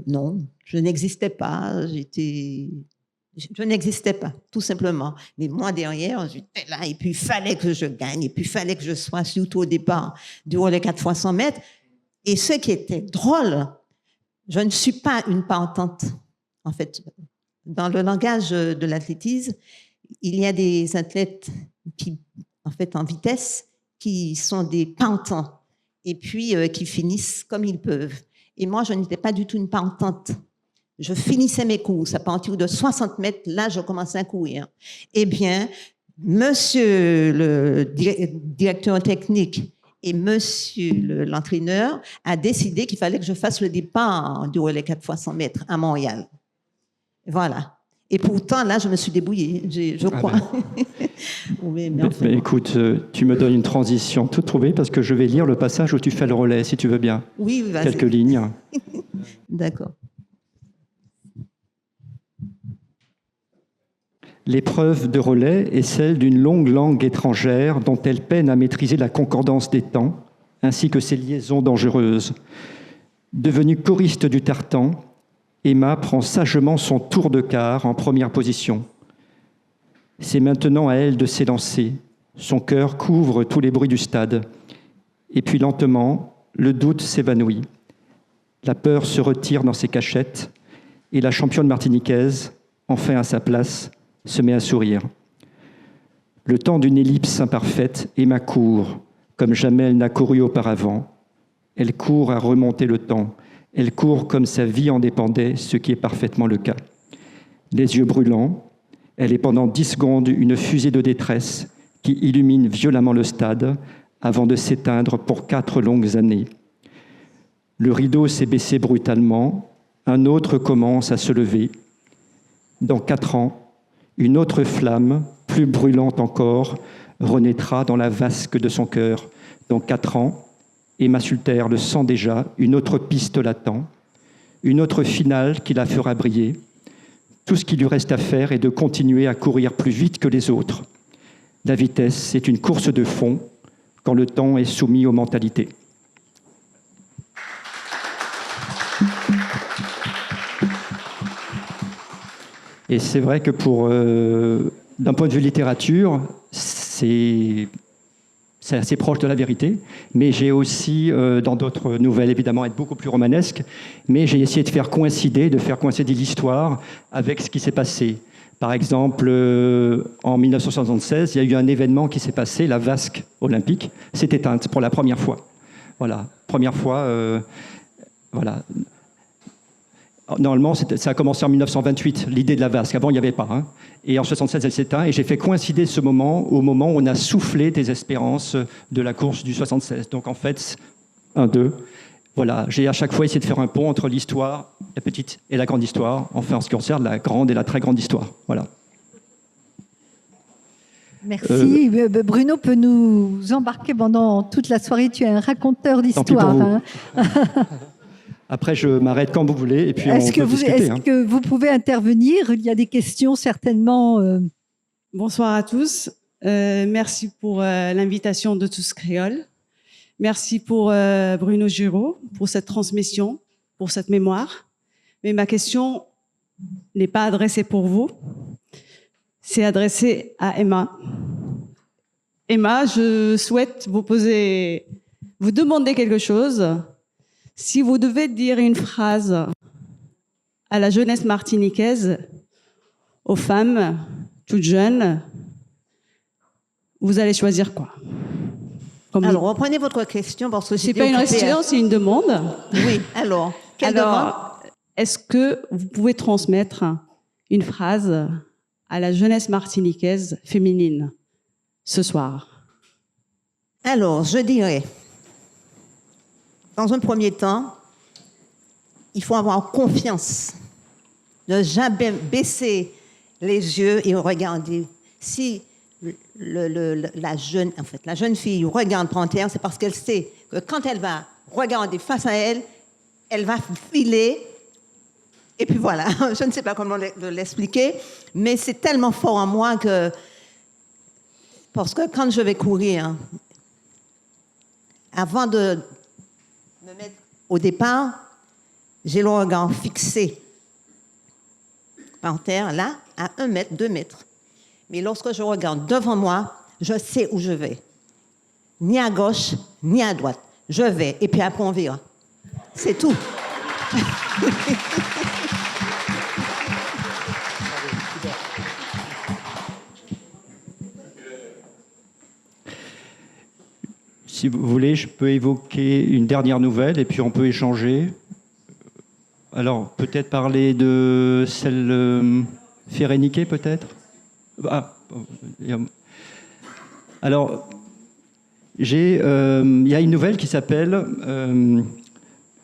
non, je n'existais pas, je n'existais pas, tout simplement. Mais moi, derrière, j'étais là, et puis il fallait que je gagne, et puis il fallait que je sois, surtout au départ, du relais 4 fois 100 mètres. Et ce qui était drôle, je ne suis pas une partante. En fait, dans le langage de l'athlétisme, il y a des athlètes qui, en fait, en vitesse, qui sont des partants, et puis qui finissent comme ils peuvent. Et moi, je n'étais pas du tout une partante. Je finissais mes courses à partir de 60 mètres. Là, je commençais à courir. Eh bien, monsieur le directeur technique et monsieur l'entraîneur a décidé qu'il fallait que je fasse le départ du relais 4 fois 100 mètres à Montréal. Voilà. Et pourtant, là, je me suis débrouillée, je crois. Oui, mais enfin, écoute, tu me donnes une transition toute trouvée parce que je vais lire le passage où tu fais le relais, si tu veux bien. Oui, vas-y. Quelques lignes. D'accord. L'épreuve de relais est celle d'une longue langue étrangère dont elle peine à maîtriser la concordance des temps, ainsi que ses liaisons dangereuses. Devenue choriste du tartan, Emma prend sagement son tour de quart en première position. C'est maintenant à elle de s'élancer. Son cœur couvre tous les bruits du stade. Et puis lentement, le doute s'évanouit. La peur se retire dans ses cachettes et la championne martiniquaise, enfin à sa place, se met à sourire. Le temps d'une ellipse imparfaite, Emma court, comme jamais elle n'a couru auparavant. Elle court à remonter le temps. Elle court comme sa vie en dépendait, ce qui est parfaitement le cas. Les yeux brûlants, elle est pendant 10 secondes une fusée de détresse qui illumine violemment le stade avant de s'éteindre pour 4 longues années. Le rideau s'est baissé brutalement, un autre commence à se lever. Dans 4 ans, une autre flamme, plus brûlante encore, renaîtra dans la vasque de son cœur. Dans 4 ans, Emma Sulter le sent déjà, une autre piste l'attend, une autre finale qui la fera briller. Tout ce qui lui reste à faire est de continuer à courir plus vite que les autres. La vitesse, c'est une course de fond quand le temps est soumis aux mentalités. Et c'est vrai que d'un point de vue littérature, c'est assez proche de la vérité, mais j'ai aussi, dans d'autres nouvelles, évidemment, être beaucoup plus romanesque, mais j'ai essayé de faire coïncider l'histoire avec ce qui s'est passé. Par exemple, en 1976, il y a eu un événement qui s'est passé, la vasque olympique s'est éteinte pour la première fois. Voilà, première fois, voilà. Normalement, ça a commencé en 1928, l'idée de la vasque. Avant, il n'y avait pas. Et en 1976, elle s'éteint. Et j'ai fait coïncider ce moment au moment où on a soufflé des espérances de la course du 76. Donc, en fait, 1, 2. Voilà, j'ai à chaque fois essayé de faire un pont entre l'histoire, la petite et la grande histoire. Enfin, en ce qui concerne la grande et la très grande histoire. Voilà. Merci. Bruno peut nous embarquer pendant toute la soirée. Tu es un raconteur d'histoire. Hein. Après, je m'arrête quand vous voulez et puis Est-ce que vous pouvez intervenir? Il y a des questions certainement. Bonsoir à tous. Merci pour l'invitation de Tous Créoles. Merci pour Bruno Giraud, pour cette transmission, pour cette mémoire. Mais ma question n'est pas adressée pour vous. C'est adressée à Emma. Emma, je souhaite vous demander quelque chose. Si vous devez dire une phrase à la jeunesse martiniquaise, aux femmes toutes jeunes, vous allez choisir quoi? Alors, reprenez votre question parce que c'est pas une question, c'est une demande. Oui, alors, quelle demande? Est-ce que vous pouvez transmettre une phrase à la jeunesse martiniquaise féminine ce soir? Alors, je dirais, dans un premier temps, il faut avoir confiance, ne jamais baisser les yeux et regarder. Si la jeune fille regarde par terre, c'est parce qu'elle sait que quand elle va regarder face à elle, elle va filer. Et puis voilà, je ne sais pas comment l'expliquer, mais c'est tellement fort en moi que... Parce que quand je vais courir, avant de me mettre au départ, j'ai le regard fixé par terre, là, à 1 mètre, 2 mètres. Mais lorsque je regarde devant moi, je sais où je vais. Ni à gauche, ni à droite. Je vais, et puis après on verra. C'est tout. Si vous voulez, je peux évoquer une dernière nouvelle et puis on peut échanger. Alors, peut-être parler de celle Féréniké, peut-être. Alors, il y a une nouvelle qui s'appelle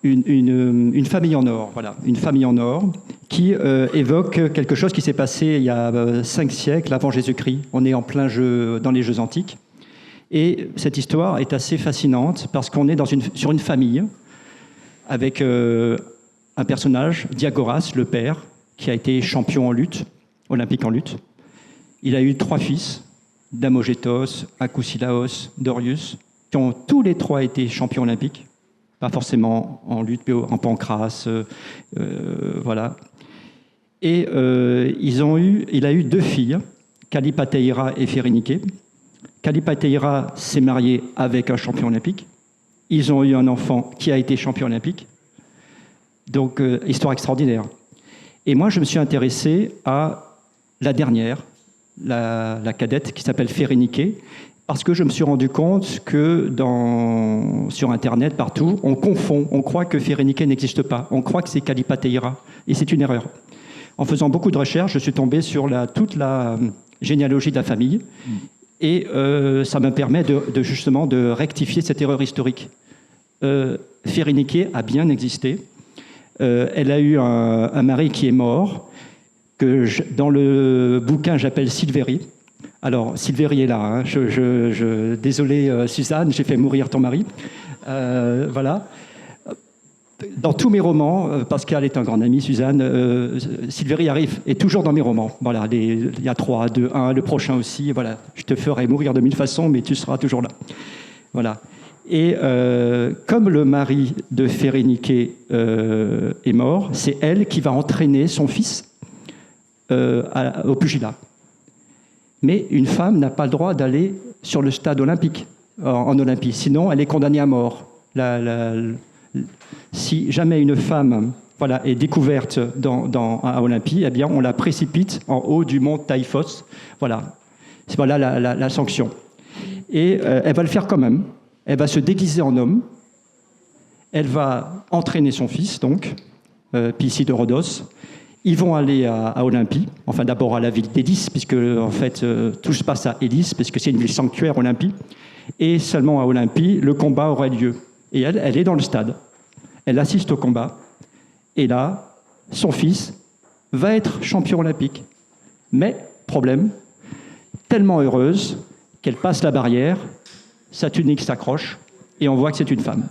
une famille en or. Voilà, une famille en or qui évoque quelque chose qui s'est passé il y a 5 siècles avant Jésus-Christ. On est en plein jeu dans les Jeux antiques. Et cette histoire est assez fascinante parce qu'on est sur une famille avec un personnage, Diagoras, le père, qui a été champion en lutte, olympique en lutte. Il a eu 3 fils, Damogétos, Akousilaos, Dorius, qui ont tous les 3 été champions olympiques, pas forcément en lutte, mais en pancrace, voilà. Et il a eu 2 filles, Kalipateira et Féréniké. Kalipateira s'est mariée avec un champion olympique. Ils ont eu un enfant qui a été champion olympique. Donc, histoire extraordinaire. Et moi, je me suis intéressé à la dernière, la cadette, qui s'appelle Féréniké, parce que je me suis rendu compte que sur Internet, partout, on confond, on croit que Féréniké n'existe pas, on croit que c'est Kalipateira, et c'est une erreur. En faisant beaucoup de recherches, je suis tombé sur toute la généalogie de la famille, et ça me permet justement de rectifier cette erreur historique. Féréniké a bien existé. Elle a eu un mari qui est mort, que dans le bouquin j'appelle Silvéry. Alors, Silvéry est là. Hein. Désolé, Suzanne, j'ai fait mourir ton mari. Voilà. Dans tous mes romans, Pascal est un grand ami, Suzanne, Silvéry est toujours dans mes romans. Voilà, il y a 3, 2, 1, le prochain aussi. Voilà, je te ferai mourir de 1000 façons, mais tu seras toujours là. Voilà. Et comme le mari de Féréniké est mort, c'est elle qui va entraîner son fils au pugilat. Mais une femme n'a pas le droit d'aller sur le stade olympique, en Olympie. Sinon, elle est condamnée à mort. Si jamais une femme est découverte à Olympie, eh bien, on la précipite en haut du mont Taïfos. Voilà. C'est la sanction. Et elle va le faire quand même. Elle va se déguiser en homme. Elle va entraîner son fils, donc, Pissi de Rhodos. Ils vont aller à Olympie, enfin d'abord à la ville d'Élis, puisque en fait tout se passe à Élis, parce que c'est une ville sanctuaire, Olympie. Et seulement à Olympie, le combat aura lieu. Et elle est dans le stade. Elle assiste au combat. Et là, son fils va être champion olympique. Mais, problème, tellement heureuse qu'elle passe la barrière, sa tunique s'accroche et on voit que c'est une femme.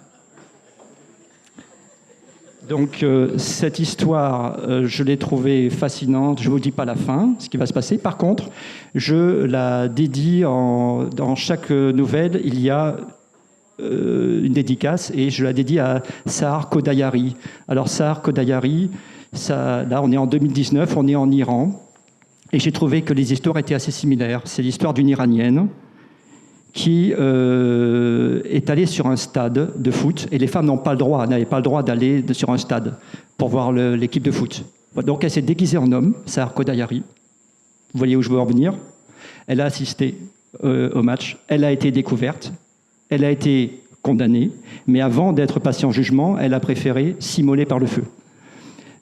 Donc cette histoire, je l'ai trouvée fascinante. Je ne vous dis pas la fin, ce qui va se passer. Par contre, je la dédie dans chaque nouvelle, il y a une dédicace et je la dédie à Sahar Kodayari. Alors Sahar Kodayari, là on est en 2019, on est en Iran et j'ai trouvé que les histoires étaient assez similaires. C'est l'histoire d'une Iranienne qui est allée sur un stade de foot et les femmes n'avaient pas le droit d'aller sur un stade pour voir l'équipe de foot. Donc elle s'est déguisée en homme, Sahar Kodayari. Vous voyez où je veux en venir? Elle a assisté au match, elle a été découverte. Elle a été condamnée, mais avant d'être passée en jugement, elle a préféré s'immoler par le feu.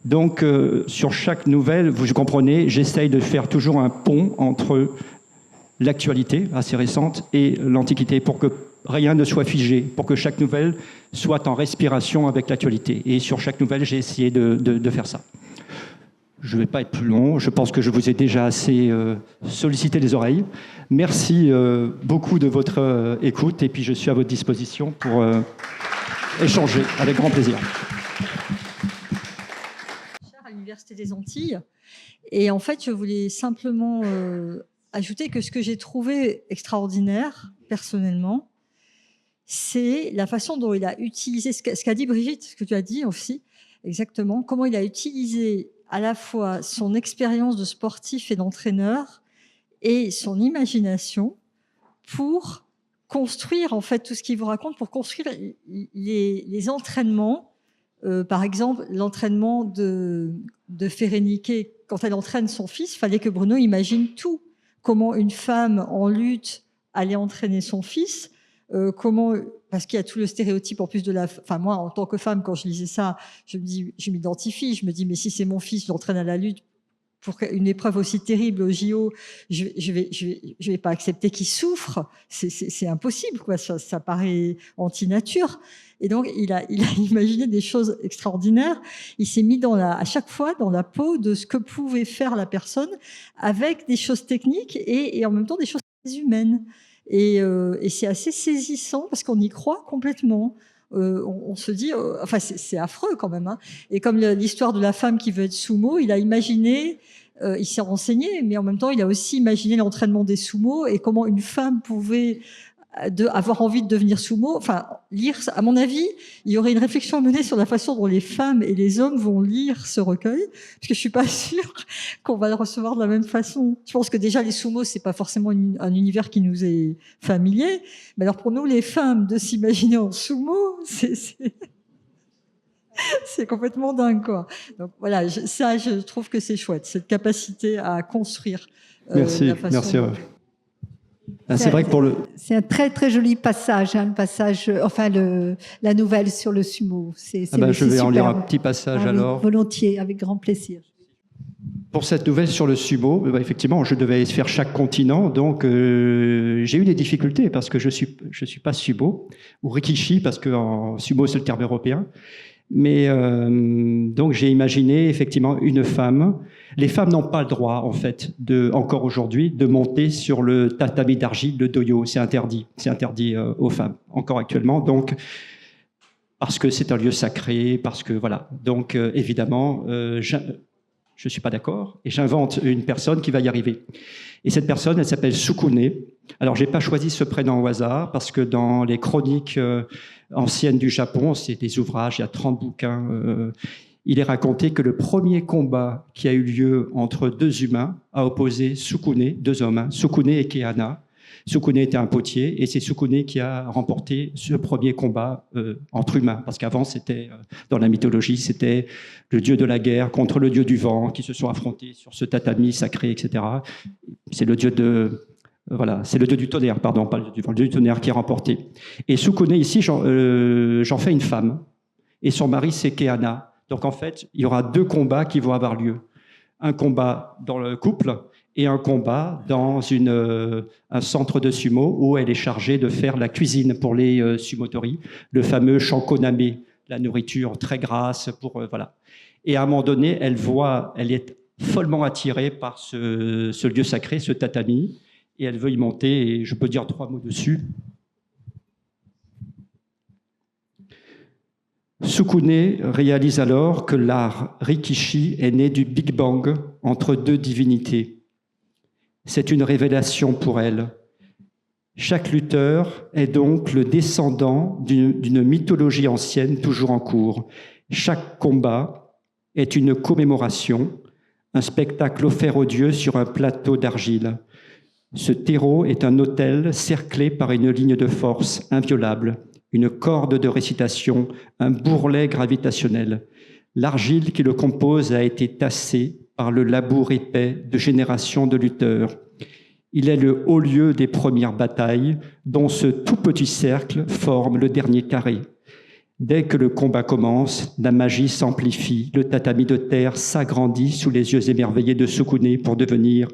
Donc, sur chaque nouvelle, vous comprenez, j'essaye de faire toujours un pont entre l'actualité assez récente et l'Antiquité, pour que rien ne soit figé, pour que chaque nouvelle soit en respiration avec l'actualité. Et sur chaque nouvelle, j'ai essayé de faire ça. Je ne vais pas être plus long, je pense que je vous ai déjà assez sollicité les oreilles. Merci beaucoup de votre écoute et puis je suis à votre disposition pour échanger avec grand plaisir. À l'Université des Antilles. Et en fait, je voulais simplement ajouter que ce que j'ai trouvé extraordinaire, personnellement, c'est la façon dont il a utilisé, ce qu'a dit Brigitte, ce que tu as dit aussi, exactement, comment il a utilisé à la fois son expérience de sportif et d'entraîneur et son imagination pour construire en fait tout ce qu'il vous raconte, pour construire les entraînements. Par exemple, l'entraînement de Féréniké, quand elle entraîne son fils, il fallait que Bruno imagine tout. Comment une femme en lutte allait entraîner son fils, parce qu'il y a tout le stéréotype en plus de la... Enfin, moi, en tant que femme, quand je lisais ça, je m'identifie, je me dis, mais si c'est mon fils, je l'entraîne à la lutte pour une épreuve aussi terrible au JO, je vais pas accepter qu'il souffre. C'est impossible, quoi. Ça paraît anti-nature. Et donc, il a imaginé des choses extraordinaires. Il s'est mis à chaque fois dans la peau de ce que pouvait faire la personne avec des choses techniques et en même temps des choses humaines. Et c'est assez saisissant parce qu'on y croit complètement. On se dit, enfin c'est affreux quand même. Hein. Et comme l'histoire de la femme qui veut être sumo, il a imaginé, il s'est renseigné, mais en même temps il a aussi imaginé l'entraînement des sumo et comment une femme pouvait avoir envie de devenir sumo. Enfin, lire, à mon avis, il y aurait une réflexion à mener sur la façon dont les femmes et les hommes vont lire ce recueil, parce que je suis pas sûre qu'on va le recevoir de la même façon. Je pense que déjà les sumo, c'est pas forcément un univers qui nous est familier, mais alors pour nous les femmes de s'imaginer en sumo, c'est complètement dingue, quoi. Donc voilà, je trouve que c'est chouette, cette capacité à construire. Merci, la façon merci. dont... C'est vrai que c'est un très très joli passage, hein, le passage, la nouvelle sur le sumo. Je vais en lire un petit passage alors. Volontiers, avec grand plaisir. Pour cette nouvelle sur le sumo, effectivement, je devais faire chaque continent, donc j'ai eu des difficultés parce que je suis pas sumo ou rikishi parce que en sumo c'est le terme européen. Mais donc j'ai imaginé effectivement une femme. Les femmes n'ont pas le droit, en fait, encore aujourd'hui, de monter sur le tatami d'argile, le doyo. C'est interdit aux femmes, encore actuellement. Donc, parce que c'est un lieu sacré, parce que voilà. Donc, évidemment, je ne suis pas d'accord et j'invente une personne qui va y arriver. Et cette personne, elle s'appelle Sukune. Alors, j'ai pas choisi ce prénom au hasard parce que dans les chroniques anciennes du Japon, c'est des ouvrages, il y a 30 bouquins. Il est raconté que le premier combat qui a eu lieu entre deux humains a opposé Sukune, deux hommes, Sukune et Kehana. Sukune était un potier et c'est Sukune qui a remporté ce premier combat entre humains. Parce qu'avant, dans la mythologie, c'était le dieu de la guerre contre le dieu du vent qui se sont affrontés sur ce tatami sacré, etc. C'est le dieu c'est le dieu du tonnerre, pardon, pas le dieu du vent, le dieu du tonnerre qui a remporté. Et Sukune, ici, j'en fais une femme. Et son mari, c'est Kehana. Donc en fait, il y aura deux combats qui vont avoir lieu. Un combat dans le couple et un combat dans un centre de sumo où elle est chargée de faire la cuisine pour les sumotori, le fameux shankoname, la nourriture très grasse. Voilà. Et à un moment donné, elle est follement attirée par ce lieu sacré, ce tatami, et elle veut y monter, et je peux dire 3 mots dessus. Sukune réalise alors que l'art Rikishi est né du Big Bang entre 2 divinités. C'est une révélation pour elle. Chaque lutteur est donc le descendant d'une mythologie ancienne toujours en cours. Chaque combat est une commémoration, un spectacle offert aux dieux sur un plateau d'argile. Ce terreau est un autel cerclé par une ligne de force inviolable, une corde de récitation, un bourrelet gravitationnel. L'argile qui le compose a été tassée par le labour épais de générations de lutteurs. Il est le haut lieu des premières batailles, dont ce tout petit cercle forme le dernier carré. Dès que le combat commence, la magie s'amplifie, le tatami de terre s'agrandit sous les yeux émerveillés de Sukune pour devenir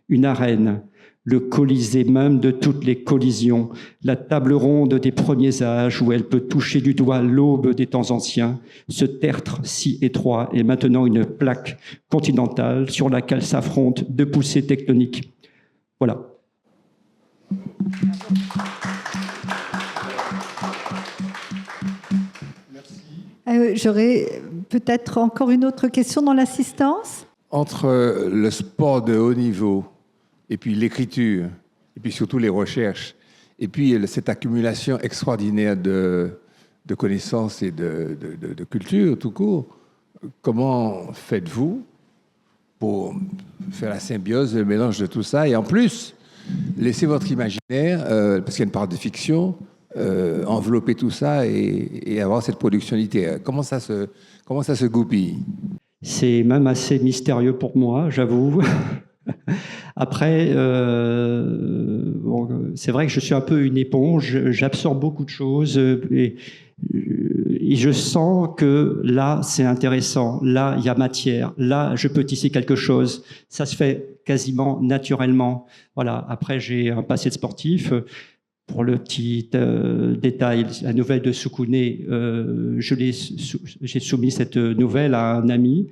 une arène, le colisée même de toutes les collisions, la table ronde des premiers âges où elle peut toucher du doigt l'aube des temps anciens. Ce tertre si étroit est maintenant une plaque continentale sur laquelle s'affrontent 2 poussées tectoniques. Voilà. J'aurais peut-être encore une autre question dans l'assistance. Entre le sport de haut niveau et puis l'écriture, et puis surtout les recherches, et puis cette accumulation extraordinaire de connaissances et de culture tout court, comment faites-vous pour faire la symbiose, le mélange de tout ça, et en plus, laisser votre imaginaire, parce qu'il y a une part de fiction, envelopper tout ça et avoir cette production littéraire. Comment ça se goupille? C'est même assez mystérieux pour moi, j'avoue. Après, bon, c'est vrai que je suis un peu une éponge, j'absorbe beaucoup de choses et je sens que là, c'est intéressant, là, il y a matière, là, je peux tisser quelque chose. Ça se fait quasiment naturellement. Voilà. Après, j'ai un passé de sportif. Pour le petit détail, la nouvelle de Sukune, j'ai soumis cette nouvelle à un ami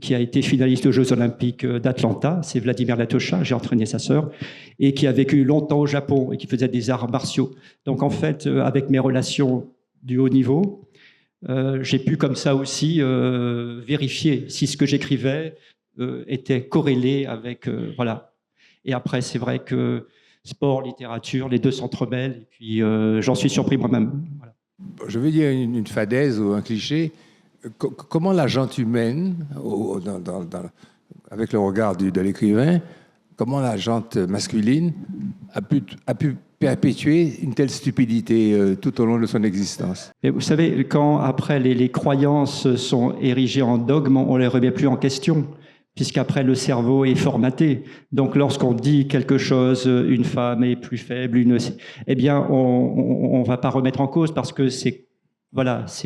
qui a été finaliste aux Jeux Olympiques d'Atlanta, c'est Vladimir Latosha, j'ai entraîné sa sœur, et qui a vécu longtemps au Japon et qui faisait des arts martiaux. Donc en fait, avec mes relations du haut niveau, j'ai pu comme ça aussi vérifier si ce que j'écrivais était corrélé avec... voilà. Et après, c'est vrai que sport, littérature, les deux s'entremêlent, et puis j'en suis surpris moi-même. Voilà. Je vais dire une fadaise ou un cliché. Comment la gente humaine, avec le regard de l'écrivain, comment la gente masculine a pu perpétuer une telle stupidité tout au long de son existence? Et vous savez, quand après les croyances sont érigées en dogme, on ne les remet plus en question, puisqu'après le cerveau est formaté. Donc lorsqu'on dit quelque chose, une femme est plus faible, eh bien on ne va pas remettre en cause parce que c'est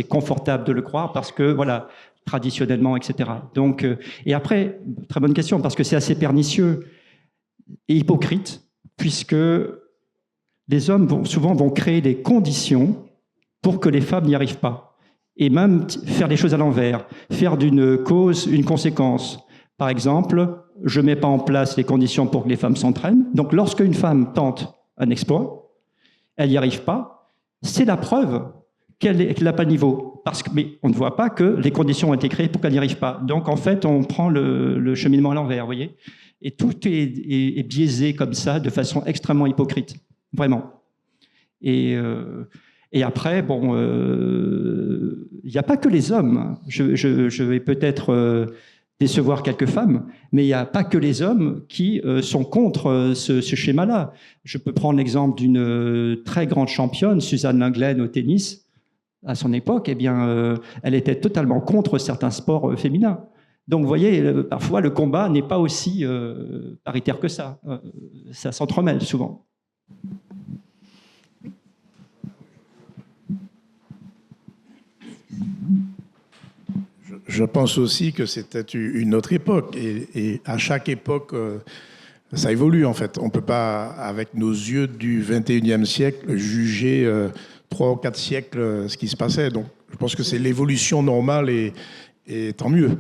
confortable de le croire, parce que voilà, traditionnellement, etc. Donc, et après, très bonne question, parce que c'est assez pernicieux et hypocrite, puisque les hommes souvent vont créer des conditions pour que les femmes n'y arrivent pas, et même faire les choses à l'envers, faire d'une cause une conséquence. Par exemple, je ne mets pas en place les conditions pour que les femmes s'entraînent. Donc, lorsqu'une femme tente un exploit, elle n'y arrive pas, c'est la preuve qu'elle n'a pas le niveau. Mais on ne voit pas que les conditions ont été créées pour qu'elle n'y arrive pas. Donc, en fait, on prend le cheminement à l'envers, vous voyez. Et tout est biaisé comme ça, de façon extrêmement hypocrite. Vraiment. Et après, bon, il n'y a pas que les hommes. Je vais peut-être... décevoir quelques femmes, mais il n'y a pas que les hommes qui sont contre ce schéma-là. Je peux prendre l'exemple d'une très grande championne, Suzanne Lenglen, au tennis. À son époque, eh bien, elle était totalement contre certains sports féminins. Donc, vous voyez, parfois, le combat n'est pas aussi paritaire que ça. Ça s'entremêle souvent. Je pense aussi que c'était une autre époque. Et à chaque époque, ça évolue, en fait. On ne peut pas, avec nos yeux du 21e siècle, juger 3 ou 4 siècles ce qui se passait. Donc, je pense que c'est l'évolution normale et tant mieux.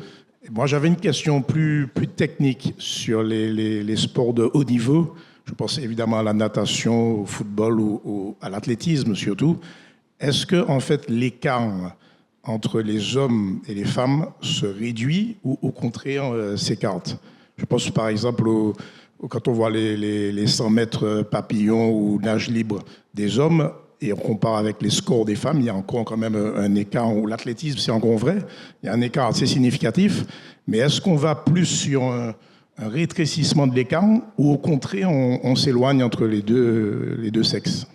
Moi, j'avais une question plus technique sur les sports de haut niveau. Je pense évidemment à la natation, au football ou à l'athlétisme surtout. Est-ce que, en fait, l'écart entre les hommes et les femmes se réduit ou au contraire s'écarte? Je pense par exemple quand on voit les 100 mètres papillons ou nage libre des hommes et on compare avec les scores des femmes, il y a encore quand même un écart, ou l'athlétisme c'est encore vrai, il y a un écart assez significatif, mais est-ce qu'on va plus sur un rétrécissement de l'écart ou au contraire on s'éloigne entre les deux sexes?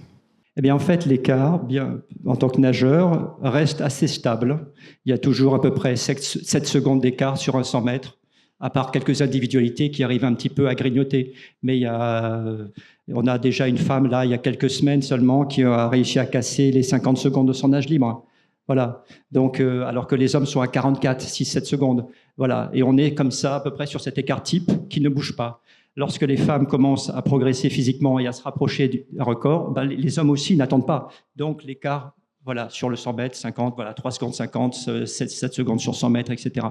Eh bien, en fait, l'écart, bien, en tant que nageur, reste assez stable. Il y a toujours à peu près 7 secondes d'écart sur un 100 mètres, à part quelques individualités qui arrivent un petit peu à grignoter. Mais on a déjà une femme, là, il y a quelques semaines seulement, qui a réussi à casser les 50 secondes de son nage libre. Voilà. Donc, alors que les hommes sont à 44, 6, 7 secondes. Voilà. Et on est comme ça, à peu près sur cet écart type qui ne bouge pas. Lorsque les femmes commencent à progresser physiquement et à se rapprocher du record, ben les hommes aussi n'attendent pas. Donc l'écart, voilà, sur le 100 mètres, 50, voilà, 3 secondes 50, 7 secondes sur 100 mètres, etc.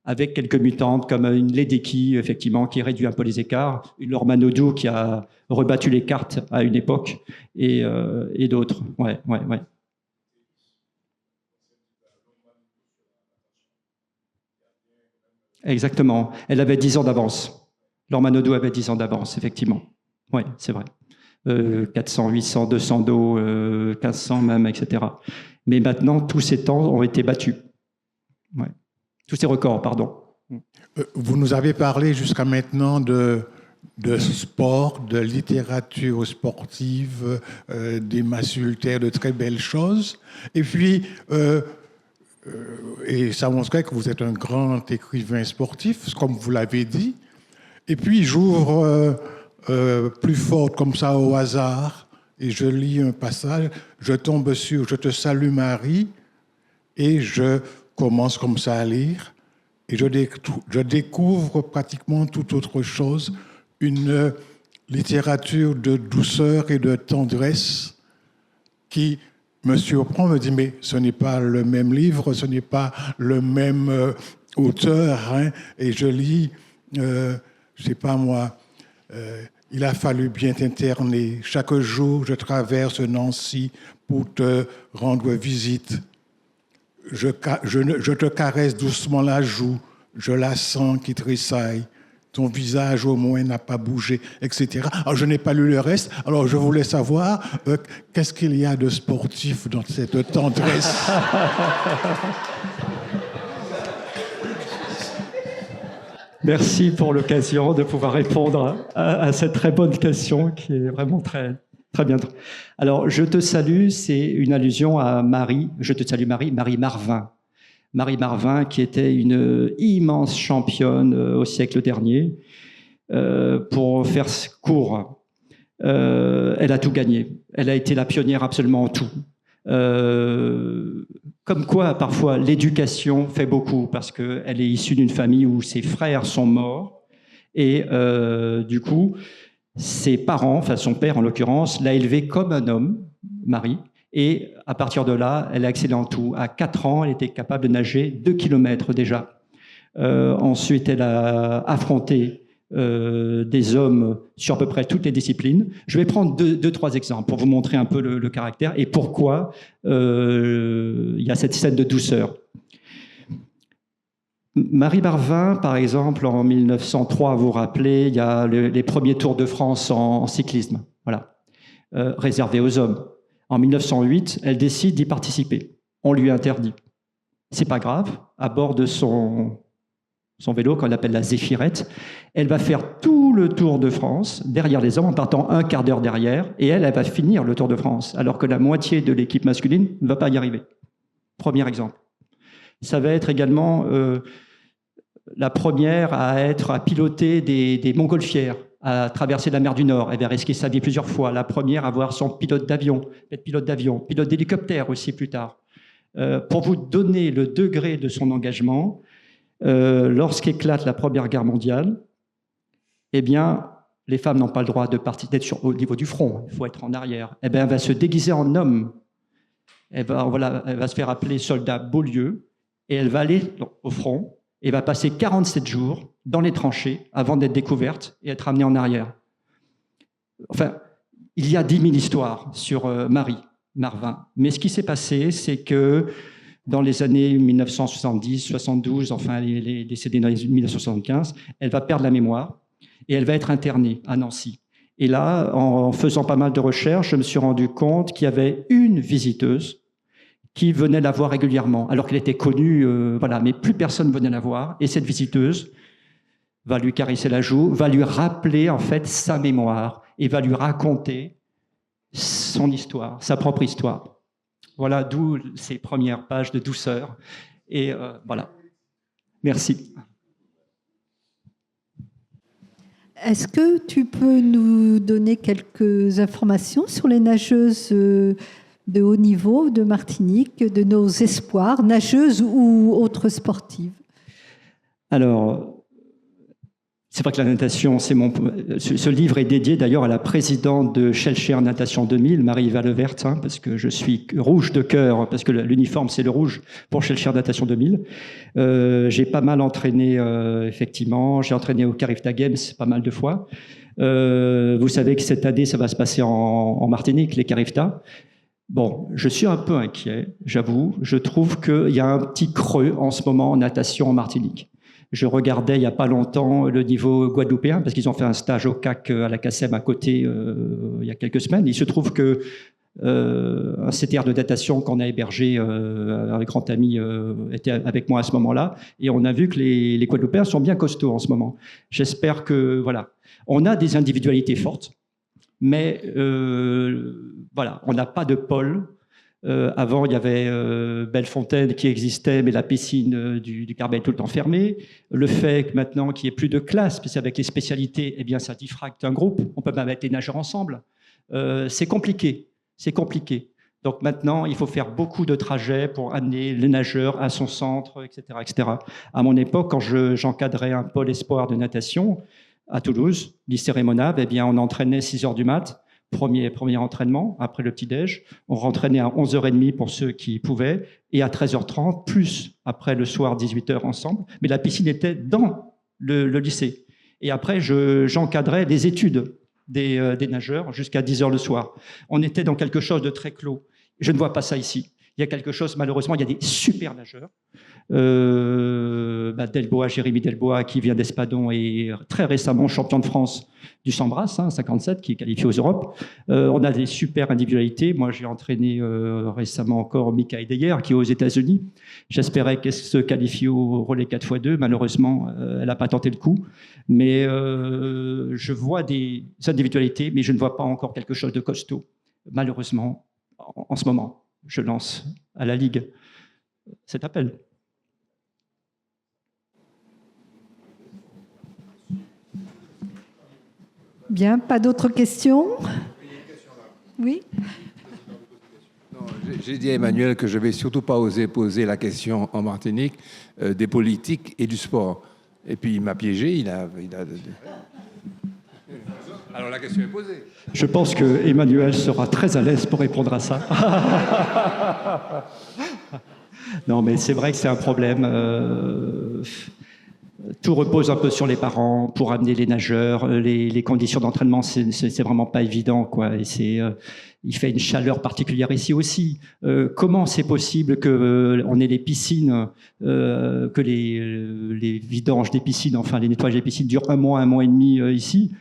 Avec quelques mutantes comme une Ledecky, effectivement, qui réduit un peu les écarts, une Laure Manodou qui a rebattu les cartes à une époque, et d'autres. Ouais. Exactement. Elle avait 10 ans d'avance. Laure Manodou avait 10 ans d'avance, effectivement. Oui, c'est vrai. 400, 800, 200 d'eau, 1500 même, etc. Mais maintenant, tous ces temps ont été battus. Ouais. Tous ces records, pardon. Vous nous avez parlé jusqu'à maintenant de sport, de littérature sportive, des massultaires, de très belles choses. Et puis, et ça montrait que vous êtes un grand écrivain sportif, comme vous l'avez dit. Et puis, j'ouvre plus fort comme ça au hasard et je lis un passage. Je tombe sur « Je te salue Marie » et je commence comme ça à lire. Et je découvre pratiquement toute autre chose, une littérature de douceur et de tendresse qui me surprend, me dit « Mais ce n'est pas le même livre, ce n'est pas le même auteur. Hein. » Et je lis... je sais pas moi, il a fallu bien t'interner. Chaque jour, je traverse Nancy pour te rendre visite. Je te caresse doucement la joue, je la sens qui tressaille. Ton visage au moins n'a pas bougé, etc. Alors, je n'ai pas lu le reste, alors je voulais savoir qu'est-ce qu'il y a de sportif dans cette tendresse. Merci pour l'occasion de pouvoir répondre à cette très bonne question qui est vraiment très, très bien. Alors, je te salue, c'est une allusion à Marie. Je te salue Marie, Marie Marvin. Marie Marvin, qui était une immense championne au siècle dernier. Pour faire court, elle a tout gagné. Elle a été la pionnière absolument en tout. Comme quoi, parfois, l'éducation fait beaucoup, parce qu'elle est issue d'une famille où ses frères sont morts, et du coup, ses parents, enfin son père en l'occurrence, l'a élevée comme un homme, Marie, et à partir de là, elle a excellé en tout. À 4 ans, elle était capable de nager 2 kilomètres déjà. Ensuite, elle a affronté des hommes sur à peu près toutes les disciplines. Je vais prendre deux, trois exemples pour vous montrer un peu le caractère et pourquoi il y a cette scène de douceur. Marie Marvin, par exemple, en 1903, vous vous rappelez, il y a les premiers Tours de France en cyclisme, voilà, réservés aux hommes. En 1908, elle décide d'y participer. On lui interdit. C'est pas grave, à bord de son vélo, qu'on appelle la Zéphirette, elle va faire tout le Tour de France, derrière les hommes, en partant un quart d'heure derrière, et elle va finir le Tour de France, alors que la moitié de l'équipe masculine ne va pas y arriver. Premier exemple. Ça va être également la première à piloter des montgolfières, à traverser la mer du Nord. Elle va risquer sa vie plusieurs fois. La première à avoir son pilote d'avion, pilote d'hélicoptère aussi plus tard. Pour vous donner le degré de son engagement, lorsqu'éclate la Première Guerre mondiale, eh bien, les femmes n'ont pas le droit d'être au niveau du front, il faut être en arrière. Eh bien, elle va se déguiser en homme. Elle va se faire appeler soldat Beaulieu et elle va aller au front et va passer 47 jours dans les tranchées avant d'être découverte et être amenée en arrière. Enfin, il y a 10 000 histoires sur Marie Marvin. Mais ce qui s'est passé, c'est que dans les années 1970, 72, enfin, elle est décédée dans les 1975, elle va perdre la mémoire et elle va être internée à Nancy. Et là, en faisant pas mal de recherches, je me suis rendu compte qu'il y avait une visiteuse qui venait la voir régulièrement, alors qu'elle était connue, voilà, mais plus personne venait la voir. Et cette visiteuse va lui caresser la joue, va lui rappeler en fait sa mémoire et va lui raconter son histoire, sa propre histoire. Voilà d'où ces premières pages de douceur. Et voilà. Merci. Est-ce que tu peux nous donner quelques informations sur les nageuses de haut niveau de Martinique, de nos espoirs, nageuses ou autres sportives? Alors, c'est vrai que la natation, ce livre est dédié d'ailleurs à la présidente de Shellshare Natation 2000, Marie Valevert, hein, parce que je suis rouge de cœur, parce que l'uniforme c'est le rouge pour Shellshare Natation 2000. J'ai pas mal entraîné, effectivement. J'ai entraîné au Carifta Games pas mal de fois. Vous savez que cette année, ça va se passer en Martinique, les Carifta. Bon, je suis un peu inquiet, j'avoue. Je trouve qu'il y a un petit creux en ce moment en natation en Martinique. Je regardais il n'y a pas longtemps le niveau guadeloupéen, parce qu'ils ont fait un stage au CAC à la CACEM à côté il y a quelques semaines. Il se trouve que un CTR de natation qu'on a hébergé, un grand ami était avec moi à ce moment-là, et on a vu que les Guadeloupéens sont bien costauds en ce moment. J'espère que, voilà, on a des individualités fortes, mais voilà, on n'a pas de pôle. Avant, il y avait Bellefontaine qui existait, mais la piscine du Carbet est tout le temps fermée. Le fait que maintenant qu'il n'y ait plus de classe, puisque avec les spécialités, eh bien, ça diffracte un groupe. On peut pas mettre les nageurs ensemble. C'est compliqué. C'est compliqué. Donc maintenant, il faut faire beaucoup de trajets pour amener les nageurs à son centre, etc., etc. À mon époque, quand j'encadrais un pôle espoir de natation à Toulouse, lycée Rémonave, eh bien, on entraînait 6 heures du mat'. Premier entraînement, après le petit-déj. On rentraînait à 11h30 pour ceux qui pouvaient, et à 13h30, plus après le soir, 18h ensemble. Mais la piscine était dans le lycée. Et après, j'encadrais les études des nageurs jusqu'à 10h le soir. On était dans quelque chose de très clos. Je ne vois pas ça ici. Il y a quelque chose, malheureusement, il y a des super nageurs. Delbois, Jérémy Delbois, qui vient d'Espadon et très récemment champion de France du 100 brasses, 57, qui est qualifié aux Europes. On a des super individualités. Moi, j'ai entraîné récemment encore Mika Edeyer, qui est aux États-Unis. J'espérais qu'elle se qualifie au relais 4x2. Malheureusement, elle n'a pas tenté le coup. Mais je vois des individualités, mais je ne vois pas encore quelque chose de costaud. Malheureusement, en ce moment, je lance à la Ligue cet appel. Bien, pas d'autres questions? Oui. J'ai dit à Emmanuel que je ne vais surtout pas oser poser la question en Martinique des politiques et du sport. Et puis il m'a piégé, Alors la question est posée. Je pense que Emmanuel sera très à l'aise pour répondre à ça. Non, mais c'est vrai que c'est un problème. Tout repose un peu sur les parents pour amener les nageurs. Les conditions d'entraînement, c'est vraiment pas évident, quoi. Et il fait une chaleur particulière ici aussi. Comment c'est possible qu'on ait des piscines, que les vidanges des piscines, enfin les nettoyages des piscines durent un mois et demi ici.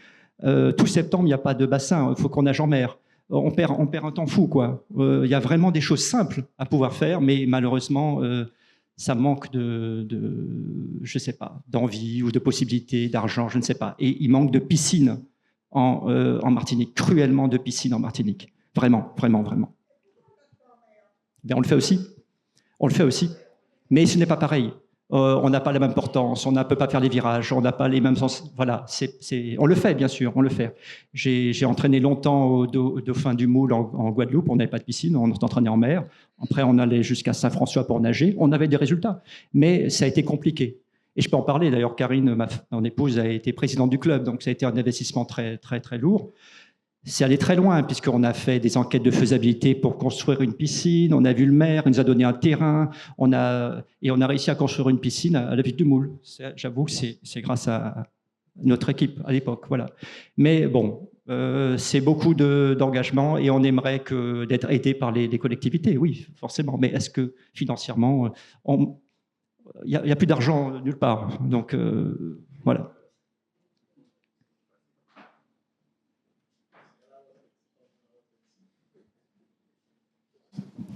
Tout septembre, il n'y a pas de bassin. Il faut qu'on nage en mer. On perd un temps fou, quoi. Il y a vraiment des choses simples à pouvoir faire, mais malheureusement, ça manque je sais pas, d'envie ou de possibilités, d'argent, je ne sais pas. Et il manque de piscines en Martinique, cruellement de piscines en Martinique. Vraiment, vraiment, vraiment. Bien, on le fait aussi. On le fait aussi. Mais ce n'est pas pareil. On n'a pas la même portance, on ne peut pas faire les virages, on n'a pas les mêmes sens. Voilà, on le fait, bien sûr, on le fait. J'ai entraîné longtemps au Dauphin du Moule en Guadeloupe, on n'avait pas de piscine, on s'entraînait en mer. Après, on allait jusqu'à Saint-François pour nager. On avait des résultats, mais ça a été compliqué. Et je peux en parler, d'ailleurs, Karine, mon épouse, a été présidente du club, donc ça a été un investissement très, très, très lourd. C'est allé très loin, puisqu'on a fait des enquêtes de faisabilité pour construire une piscine. On a vu le maire, il nous a donné un terrain. On a réussi à construire une piscine à la ville du Moule. J'avoue que c'est grâce à notre équipe à l'époque. Voilà. Mais bon, c'est beaucoup d'engagement et on aimerait d'être aidé par les collectivités, oui, forcément. Mais est-ce que financièrement, il n'y a plus d'argent nulle part. Donc, voilà.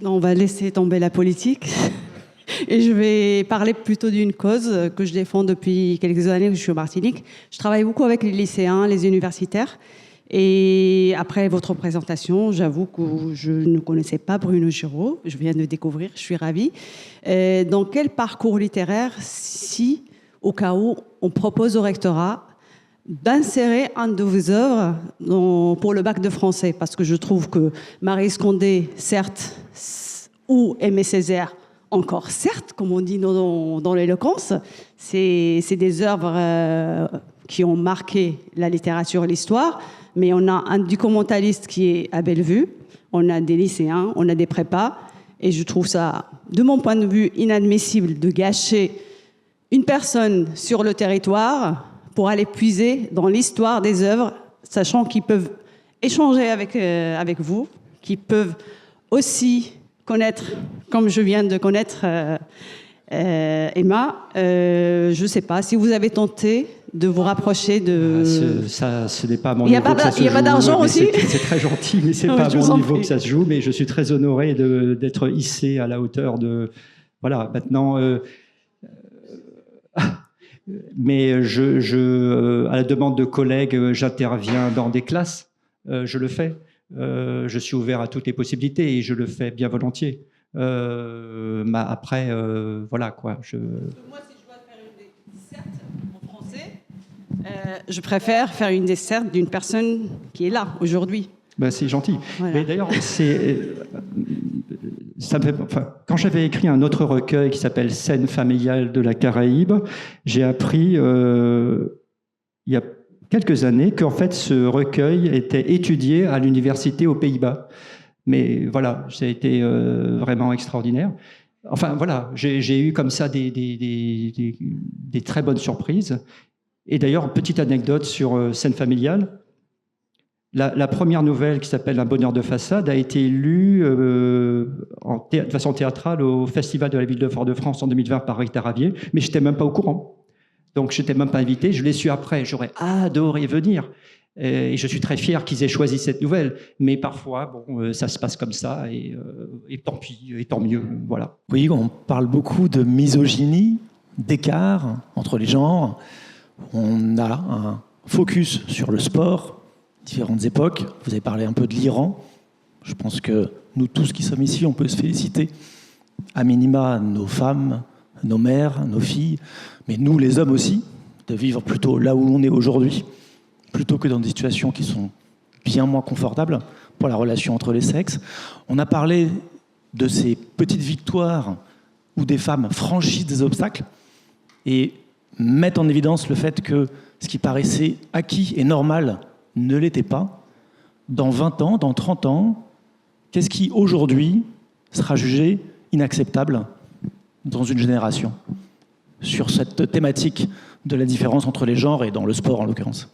On va laisser tomber la politique et je vais parler plutôt d'une cause que je défends depuis quelques années que je suis au Martinique. Je travaille beaucoup avec les lycéens, les universitaires. Et après votre présentation, j'avoue que je ne connaissais pas Bruno Giraud. Je viens de le découvrir, je suis ravie. Dans quel parcours littéraire, si, au cas où, on propose au rectorat d'insérer un de vos œuvres pour le bac de français? Parce que je trouve que Marie Scondé, certes, ou Aimé Césaire, encore certes, comme on dit dans l'éloquence, c'est des œuvres qui ont marqué la littérature et l'histoire, mais on a un documentaliste qui est à Bellevue, on a des lycéens, on a des prépas, et je trouve ça, de mon point de vue, inadmissible de gâcher une personne sur le territoire pour aller puiser dans l'histoire des œuvres, sachant qu'ils peuvent échanger avec vous, qu'ils peuvent aussi connaître, comme je viens de connaître Emma. Je ne sais pas si vous avez tenté de vous rapprocher de... Ce n'est pas à mon niveau que ça se joue. Il n'y a pas d'argent aussi? C'est très gentil, mais ce n'est pas à mon niveau que ça se joue. Mais je suis très honoré d'être hissé à la hauteur de... Voilà, maintenant... mais à la demande de collègues, j'interviens dans des classes. Je le fais. Je suis ouvert à toutes les possibilités et je le fais bien volontiers. Après, voilà quoi. Moi, si je dois faire une desserte en français, je préfère faire une desserte d'une personne qui est là aujourd'hui. Ben, c'est gentil. Voilà. Mais d'ailleurs, quand j'avais écrit un autre recueil qui s'appelle Scènes familiales de la Caraïbe, j'ai appris il y a quelques années qu'en fait ce recueil était étudié à l'université aux Pays-Bas. Mais voilà, ça a été vraiment extraordinaire. Enfin voilà, j'ai eu comme ça des très bonnes surprises. Et d'ailleurs, petite anecdote sur Scènes familiales. La première nouvelle, qui s'appelle Un bonheur de façade, a été lue de façon théâtrale au Festival de la ville de Fort-de-France en 2020 par Rita Ravier, mais je n'étais même pas au courant. Donc, je n'étais même pas invité. Je l'ai su après. J'aurais adoré venir. Et je suis très fier qu'ils aient choisi cette nouvelle. Mais parfois, bon, ça se passe comme ça, et tant pis, et tant mieux. Voilà. Oui, on parle beaucoup de misogynie, d'écart entre les genres. On a un focus sur le sport, différentes époques. Vous avez parlé un peu de l'Iran. Je pense que nous tous qui sommes ici, on peut se féliciter, à minima, nos femmes, nos mères, nos filles, mais nous, les hommes aussi, de vivre plutôt là où on est aujourd'hui, plutôt que dans des situations qui sont bien moins confortables pour la relation entre les sexes. On a parlé de ces petites victoires où des femmes franchissent des obstacles et mettent en évidence le fait que ce qui paraissait acquis et normal ne l'était pas. Dans 20 ans, dans 30 ans, qu'est-ce qui, aujourd'hui, sera jugé inacceptable dans une génération sur cette thématique de la différence entre les genres et dans le sport, en l'occurrence?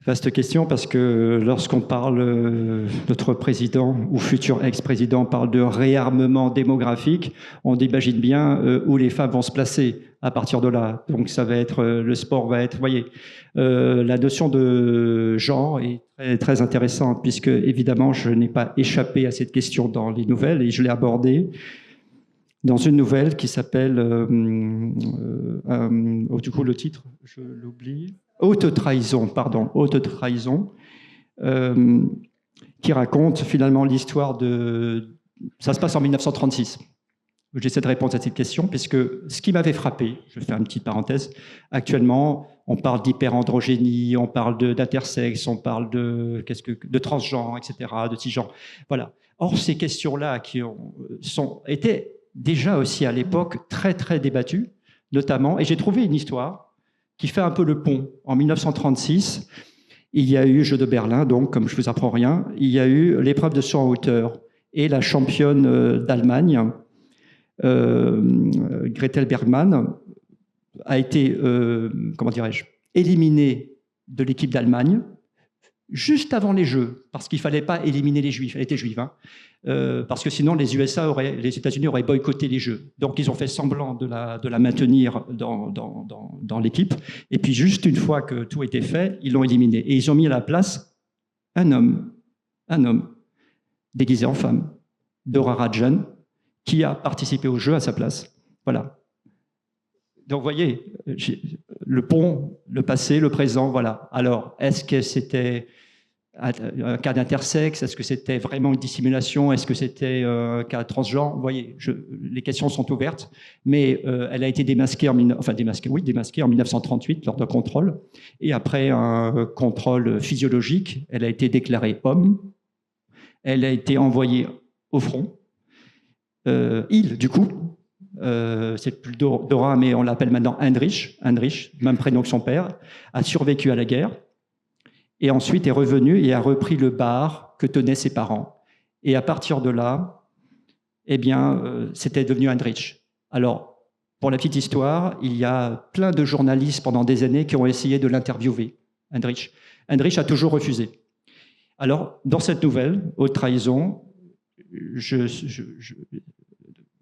Vaste question, parce que lorsqu'on parle, notre président ou futur ex-président parle de réarmement démographique, on imagine bien où les femmes vont se placer à partir de là. Donc ça va être, le sport va être, vous voyez, la notion de genre est très, très intéressante, puisque évidemment je n'ai pas échappé à cette question dans les nouvelles et je l'ai abordée dans une nouvelle qui s'appelle, du coup le titre, je l'oublie. Haute trahison, qui raconte finalement l'histoire de... Ça se passe en 1936. J'essaie de répondre à cette question, puisque ce qui m'avait frappé, je fais une petite parenthèse, actuellement, on parle d'hyperandrogénie, on parle d'intersexe, on parle de transgenre, etc., de cisgenre. Voilà. Or, ces questions-là qui étaient déjà aussi à l'époque très, très débattues, notamment, et j'ai trouvé une histoire qui fait un peu le pont. En 1936, il y a eu Jeux de Berlin, donc, comme je ne vous apprends rien, il y a eu l'épreuve de saut en hauteur. Et la championne d'Allemagne, Gretel Bergmann, a été, éliminée de l'équipe d'Allemagne juste avant les Jeux, parce qu'il ne fallait pas éliminer les Juifs. Elle était juive, hein, parce que sinon les États-Unis auraient boycotté les Jeux. Donc ils ont fait semblant de la maintenir dans l'équipe. Et puis juste une fois que tout était fait, ils l'ont éliminée. Et ils ont mis à la place un homme déguisé en femme, Dora Rajan, qui a participé au jeu à sa place. Voilà. Donc, vous voyez, le pont, le passé, le présent, voilà. Alors, est-ce que c'était un cas d'intersexe? Est-ce que c'était vraiment une dissimulation? Est-ce que c'était un cas transgenre? Vous voyez, les questions sont ouvertes, mais elle a été démasquée en 1938 lors d'un contrôle. Et après un contrôle physiologique, elle a été déclarée homme. Elle a été envoyée au front. Du coup, c'est plus Dora, mais on l'appelle maintenant Heinrich, même prénom que son père, a survécu à la guerre et ensuite est revenu et a repris le bar que tenaient ses parents. Et à partir de là, eh bien, c'était devenu Heinrich. Alors, pour la petite histoire, il y a plein de journalistes pendant des années qui ont essayé de l'interviewer, Heinrich. Heinrich a toujours refusé. Alors, dans cette nouvelle, Haute trahison,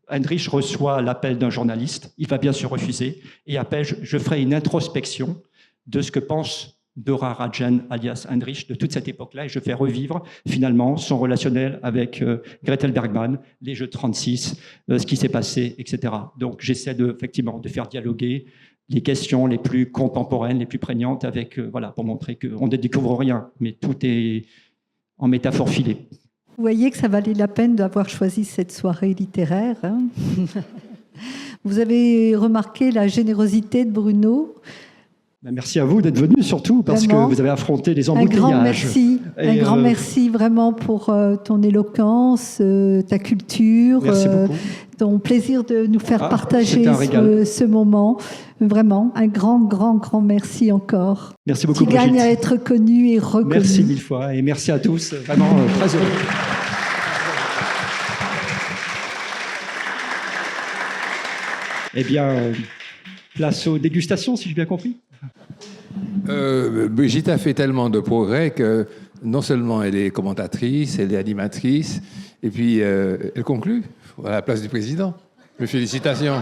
Heinrich reçoit l'appel d'un journaliste, il va bien sûr refuser, et après je ferai une introspection de ce que pense Dora Rajan, alias Heinrich, de toute cette époque-là, et je fais revivre finalement son relationnel avec Gretel Bergmann, les Jeux de 36, ce qui s'est passé, etc. Donc j'essaie effectivement de faire dialoguer les questions les plus contemporaines, les plus prégnantes, avec, voilà, pour montrer qu'on ne découvre rien, mais tout est en métaphore filée. Vous voyez que ça valait la peine d'avoir choisi cette soirée littéraire. Hein. Vous avez remarqué la générosité de Bruno. Merci à vous d'être venu, surtout parce vraiment, que vous avez affronté les embouteillages. Un grand merci vraiment pour ton éloquence, ta culture, ton plaisir de nous faire partager ce moment. Vraiment, un grand merci encore. Merci beaucoup, Brigitte. Qui gagne à être connu et reconnu. Merci mille fois et merci à tous. Vraiment très heureux. Eh bien, place aux dégustations, si j'ai bien compris. Brigitte a fait tellement de progrès que non seulement elle est commentatrice, elle est animatrice, et puis elle conclut à la place du président. Mes félicitations.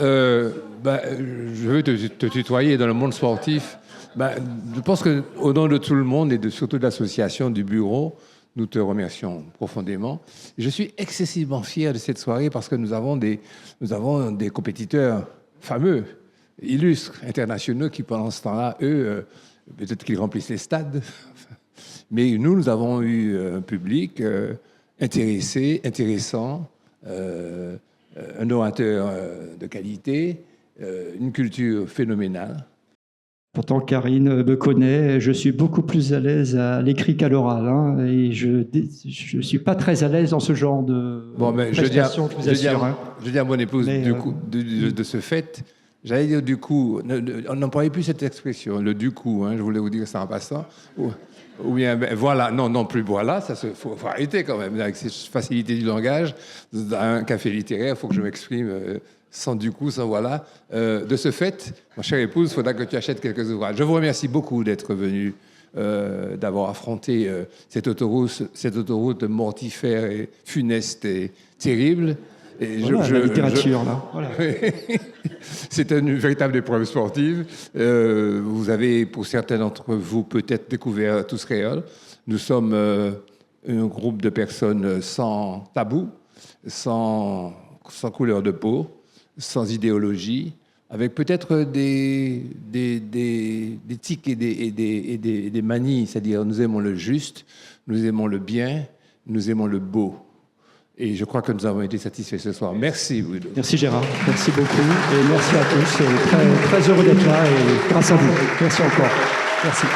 Je veux te tutoyer dans le monde sportif. Je pense qu'au nom de tout le monde et surtout de l'association, du bureau, nous te remercions profondément. Je suis excessivement fier de cette soirée parce que nous avons des compétiteurs fameux, illustres, internationaux qui, pendant ce temps-là, eux, peut-être qu'ils remplissent les stades. Mais nous avons eu un public intéressé, intéressant, un orateur de qualité, une culture phénoménale. Pourtant, Karine me connaît, je suis beaucoup plus à l'aise à l'écrit qu'à l'oral. Hein, et je ne suis pas très à l'aise dans ce genre de prestation, je vous assure. Je dis à mon épouse, du coup, de ce fait, j'allais dire du coup, on n'employait plus cette expression, le du coup, hein, je voulais vous dire ça en passant. Ou bien, voilà, non plus voilà, ça faut arrêter quand même, avec cette facilité du langage. Dans un café littéraire, il faut que je m'exprime sans du coup, sans voilà. De ce fait, ma chère épouse, il faudra que tu achètes quelques ouvrages. Je vous remercie beaucoup d'être venu, d'avoir affronté cette autoroute mortifère et funeste et terrible. Et la littérature, là. Voilà. C'est une véritable épreuve sportive. Vous avez, pour certains d'entre vous, peut-être découvert Tous Créoles. Nous sommes un groupe de personnes sans tabou, sans couleur de peau, sans idéologie, avec peut-être des tics et des manies. C'est-à-dire, nous aimons le juste, nous aimons le bien, nous aimons le beau. Et je crois que nous avons été satisfaits ce soir. Merci, Bruno. Merci, Gérard. Merci beaucoup. Et merci à tous. Très, très heureux d'être là et grâce à vous. Merci encore. Merci.